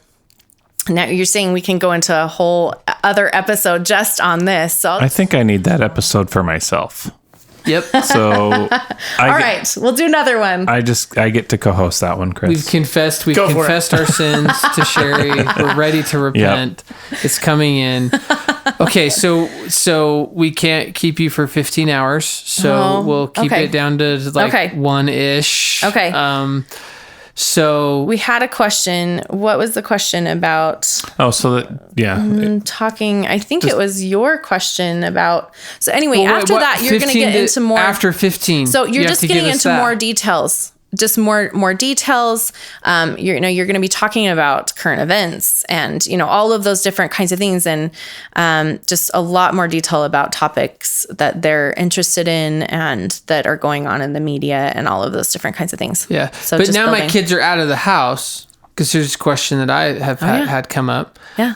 now you're saying we can go into a whole other episode just on this. So I think I need that episode for myself. Yep. So, all right, we'll do another one. I get to co-host that one, Chris. We've confessed our sins to Sherie. We're ready to repent. Yep. It's coming in. Okay, so we can't keep you for 15 hours. So we'll keep it down to like one-ish. Okay. So we had a question. What was the question about? Oh, so that, talking. I think it was your question about. So anyway, after that, you're going to get into more. After 15. So you're just getting into more details. Just more details. You're going to be talking about current events and, all of those different kinds of things. And just a lot more detail about topics that they're interested in and that are going on in the media and all of those different kinds of things. Yeah. So but now my kids are out of the house because here's a question that I have had come up. Yeah.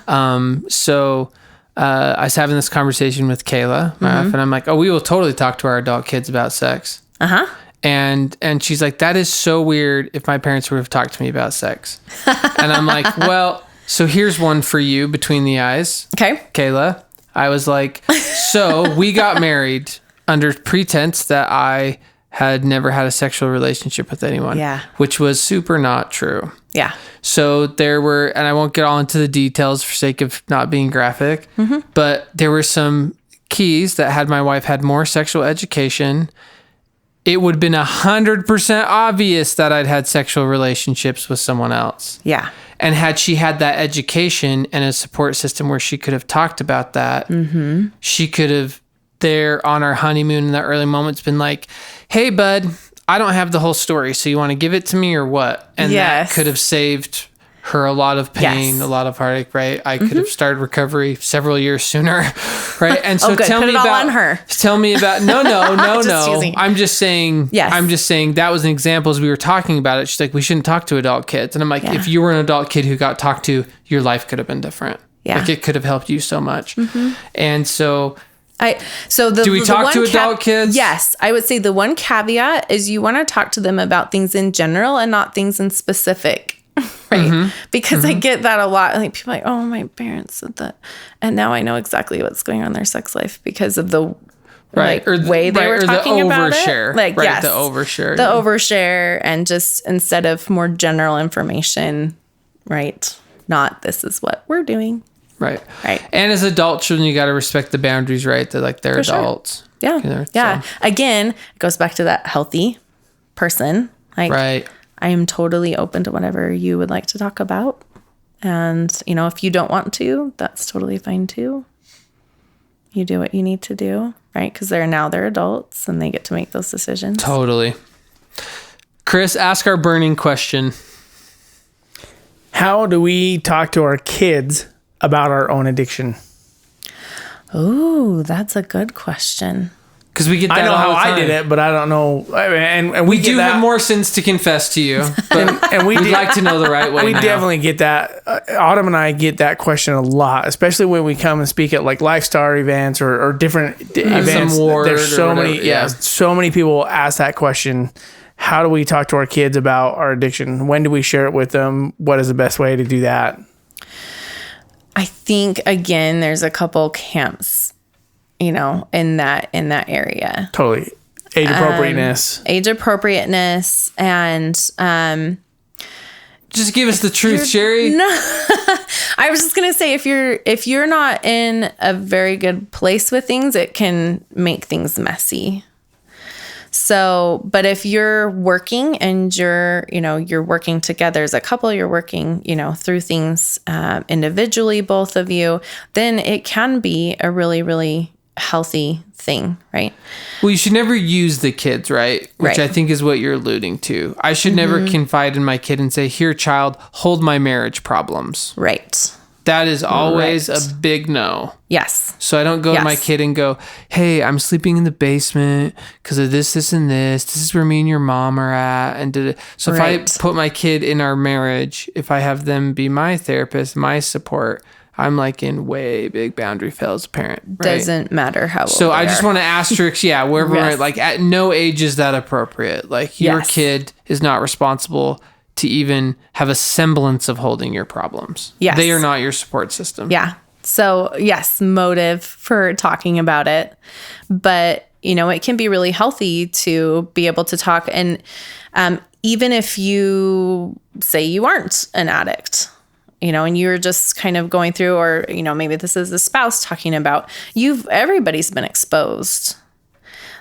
So I was having this conversation with Kayla, my wife, and I'm like, oh, we will totally talk to our adult kids about sex. Uh-huh. And she's like, that is so weird if my parents would have talked to me about sex. And I'm like, well, so here's one for you between the eyes. Okay. Kayla. I was like, so we got married under pretense that I had never had a sexual relationship with anyone. Yeah. Which was super not true. Yeah. So there were, and I won't get all into the details for sake of not being graphic, but there were some keys that had my wife had more sexual education it would have been 100% obvious that I'd had sexual relationships with someone else. Yeah. And had she had that education and a support system where she could have talked about that, she could have, there on our honeymoon in the early moments, been like, hey, bud, I don't have the whole story, so you want to give it to me or what? And that could have saved her a lot of pain, a lot of heartache, right? I could have started recovery several years sooner, right? And so tell me about on her. Tell me about no. I'm just saying that was an example as we were talking about it. She's like, we shouldn't talk to adult kids, and I'm like, if you were an adult kid who got talked to, your life could have been different. Yeah, like it could have helped you so much. And so. Do we talk to adult kids? Yes. I would say the one caveat is you want to talk to them about things in general and not things in specific. Right. Because I get that a lot. Like people are like, oh, my parents said that. And now I know exactly what's going on in their sex life because of the way they were talking about it. Like, yes, the overshare. The overshare, and just instead of more general information, right? Not this is what we're doing. Right. And as adult children, you got to respect the boundaries, right? They're like, they're adults. Sure. Yeah. Yeah. So. Again, it goes back to that healthy person. Like, I am totally open to whatever you would like to talk about. And, if you don't want to, that's totally fine too. You do what you need to do, right? Because they're adults and they get to make those decisions. Totally. Chris, ask our burning question. How do we talk to our kids about our own addiction? Oh, that's a good question. Because we get that I know all how the time. I did it, but I don't know. And we do have more sins to confess to you, but and we'd like to know the right way. We definitely get that. Autumn and I get that question a lot, especially when we come and speak at like lifestyle events or different events. There's so many, so many people ask that question. How do we talk to our kids about our addiction? When do we share it with them? What is the best way to do that? I think, again, there's a couple camps, in that area. Totally. Age appropriateness. And just give us the truth, Sherie. No, I was just going to say, if you're not in a very good place with things, it can make things messy. So, but if you're working and you're working together as a couple, you're working, through things individually, both of you, then it can be a really, really healthy thing, right? Well, you should never use the kids, right? Which I think is what you're alluding to. I should never confide in my kid and say, here, child, hold my marriage problems. Right. That is always a big no. Yes. So I don't go to my kid and go, hey, I'm sleeping in the basement because of this, this, and this. This is where me and your mom are at. And so if I put my kid in our marriage, if I have them be my therapist, my support, I'm like in way big boundary fail as a parent. Right? Doesn't matter how old So I just want to asterisk, wherever like at no age is that appropriate. Like your kid is not responsible to even have a semblance of holding your problems. Yes. They are not your support system. Yeah. So yes, motive for talking about it. But, it can be really healthy to be able to talk. And even if you say you aren't an addict, and you're just kind of going through, or, maybe this is the spouse talking about, everybody's been exposed.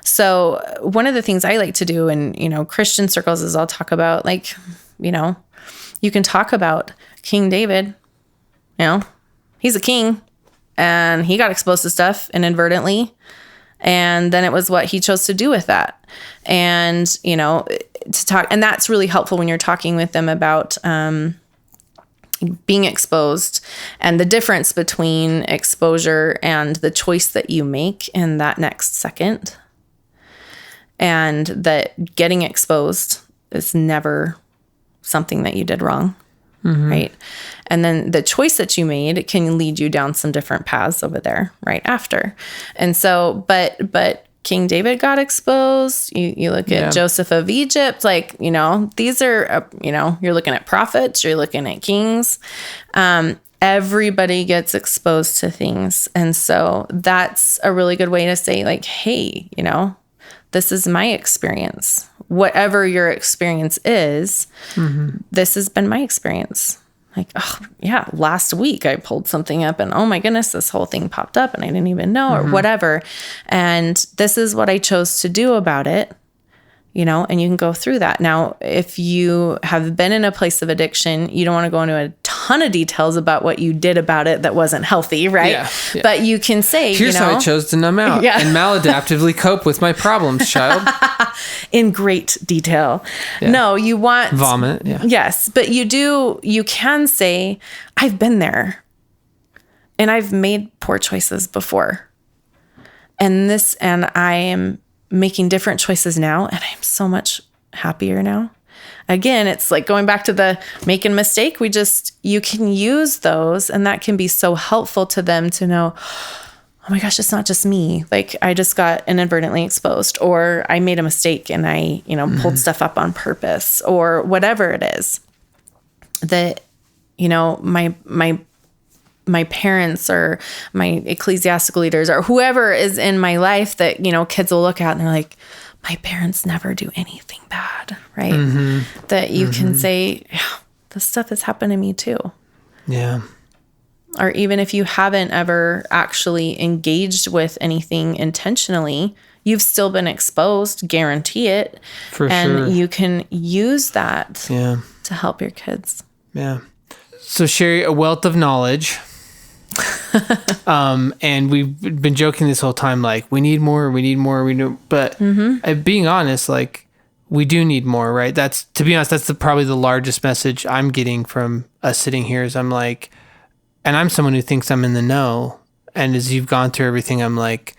So one of the things I like to do in, Christian circles is I'll talk about like, you can talk about King David, he's a king and he got exposed to stuff inadvertently. And then it was what he chose to do with that. And, to talk, and that's really helpful when you're talking with them about, being exposed and the difference between exposure and the choice that you make in that next second. And that getting exposed is never something that you did wrong. Right. And then the choice that you made can lead you down some different paths over there right after. And so, but King David got exposed. You look at Joseph of Egypt, like, these are, you're looking at prophets, you're looking at kings. Everybody gets exposed to things. And so that's a really good way to say like, hey, this is my experience. Whatever your experience is, this has been my experience. Like, oh, yeah, last week I pulled something up and oh my goodness, this whole thing popped up and I didn't even know or whatever. And this is what I chose to do about it. and you can go through that. Now, if you have been in a place of addiction, you don't want to go into a ton of details about what you did about it that wasn't healthy, right? Yeah. But you can say, here's how I chose to numb out and maladaptively cope with my problems, child. In great detail. Yeah. No, you want... Vomit, yeah. Yes, but you can say, I've been there and I've made poor choices before. And I am making different choices now, and I'm so much happier now. Again, it's like going back to the making a mistake. You can use those, and that can be so helpful to them to know, oh my gosh, it's not just me. Like, I just got inadvertently exposed, or I made a mistake and I, pulled stuff up on purpose, or whatever it is that, my parents or my ecclesiastical leaders or whoever is in my life that, kids will look at and they're like, my parents never do anything bad, right? That you can say, yeah, this stuff has happened to me too. Yeah. Or even if you haven't ever actually engaged with anything intentionally, you've still been exposed, guarantee it. For and sure. You can use that to help your kids. Yeah. So Sherie, a wealth of knowledge. And we've been joking this whole time, like, we need more, but being honest, like, we do need more, right? To be honest, that's probably the largest message I'm getting from us sitting here is I'm like, and I'm someone who thinks I'm in the know. And as you've gone through everything, I'm like,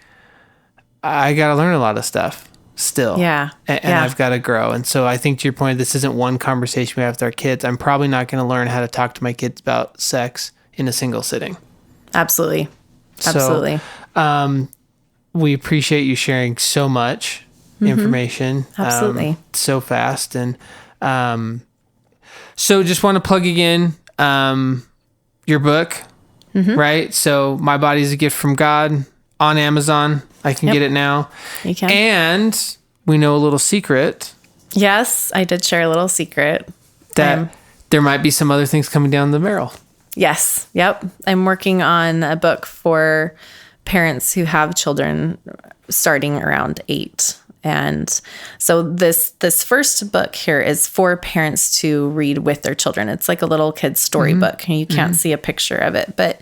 I got to learn a lot of stuff still. Yeah. And I've got to grow. And so I think to your point, this isn't one conversation we have with our kids. I'm probably not going to learn how to talk to my kids about sex in a single sitting. Absolutely. So, we appreciate you sharing so much information. Absolutely. So fast. And so just want to plug again your book, right? So My Body's a Gift from God on Amazon. I can get it now. You can. And we know a little secret. Yes, I did share a little secret. That there might be some other things coming down the barrel. Yes. Yep. I'm working on a book for parents who have children starting around 8. And so this first book here is for parents to read with their children. It's like a little kid's storybook, and you can't see a picture of it, but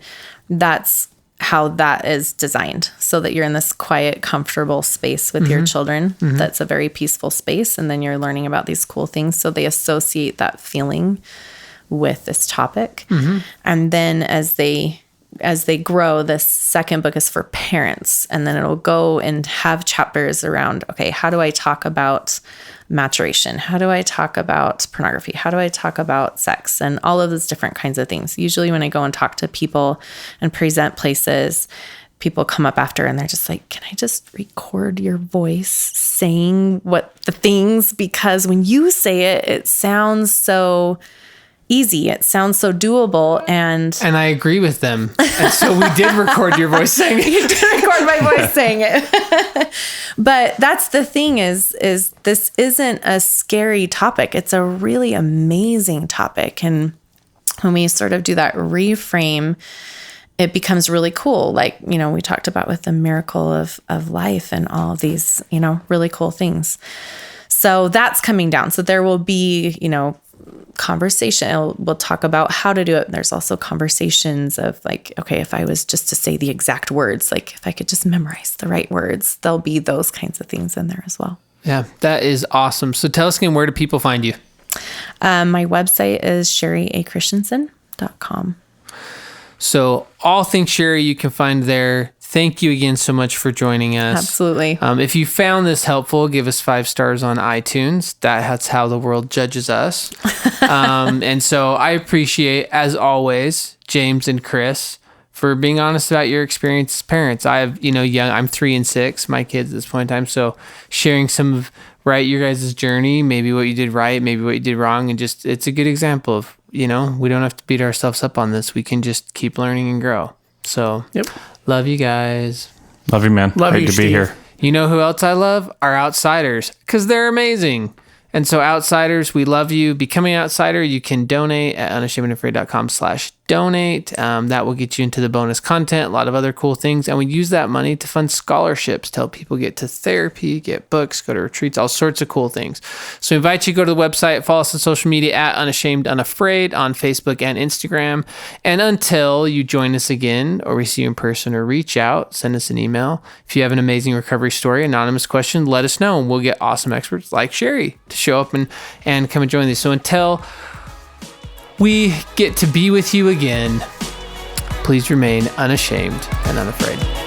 that's how that is designed, so that you're in this quiet, comfortable space with your children. That's a very peaceful space. And then you're learning about these cool things. So they associate that feeling with this topic. And then as they grow, this second book is for parents, and then it'll go and have chapters around, okay, how do I talk about maturation? How do I talk about pornography? How do I talk about sex? And all of those different kinds of things. Usually when I go and talk to people and present places, people come up after and they're just like, can I just record your voice saying what the things, because when you say it, it sounds so easy. It sounds so doable. And I agree with them. And so we did record your voice saying it. You did record my voice saying it. But that's the thing is this isn't a scary topic. It's a really amazing topic. And when we sort of do that reframe, it becomes really cool. Like, we talked about with the miracle of life and all of these, really cool things. So that's coming down. So there will be, conversation. We'll talk about how to do it. There's also conversations of like, okay, if I was just to say the exact words, like if I could just memorize the right words, there'll be those kinds of things in there as well. Yeah, that is awesome. So tell us again, where do people find you? My website is sherriechristiansen.com. So all things Sherie you can find there. Thank you again so much for joining us. Absolutely. If you found this helpful, give us 5 stars on iTunes. That's how the world judges us. And so I appreciate, as always, James and Chris for being honest about your experience as parents. I have, I'm 3 and 6, my kids at this point in time. So sharing some of, your guys' journey, maybe what you did right, maybe what you did wrong. And just, it's a good example of, we don't have to beat ourselves up on this. We can just keep learning and grow. So, love you guys. Love you, man. Love Great you, to be Steve. here. You know who else I love? Our outsiders, because they're amazing. And so outsiders, we love you. Becoming an outsider, you can donate at unashamedandafraid.com/donate. donate. That will get you into the bonus content, a lot of other cool things. And we use that money to fund scholarships, to help people get to therapy, get books, go to retreats, all sorts of cool things. So we invite you to go to the website, follow us on social media at Unashamed Unafraid on Facebook and Instagram. And until you join us again, or we see you in person, or reach out, send us an email. If you have an amazing recovery story, anonymous question, let us know, and we'll get awesome experts like Sherie to show up and come and join these. So until we get to be with you again, please remain unashamed and unafraid.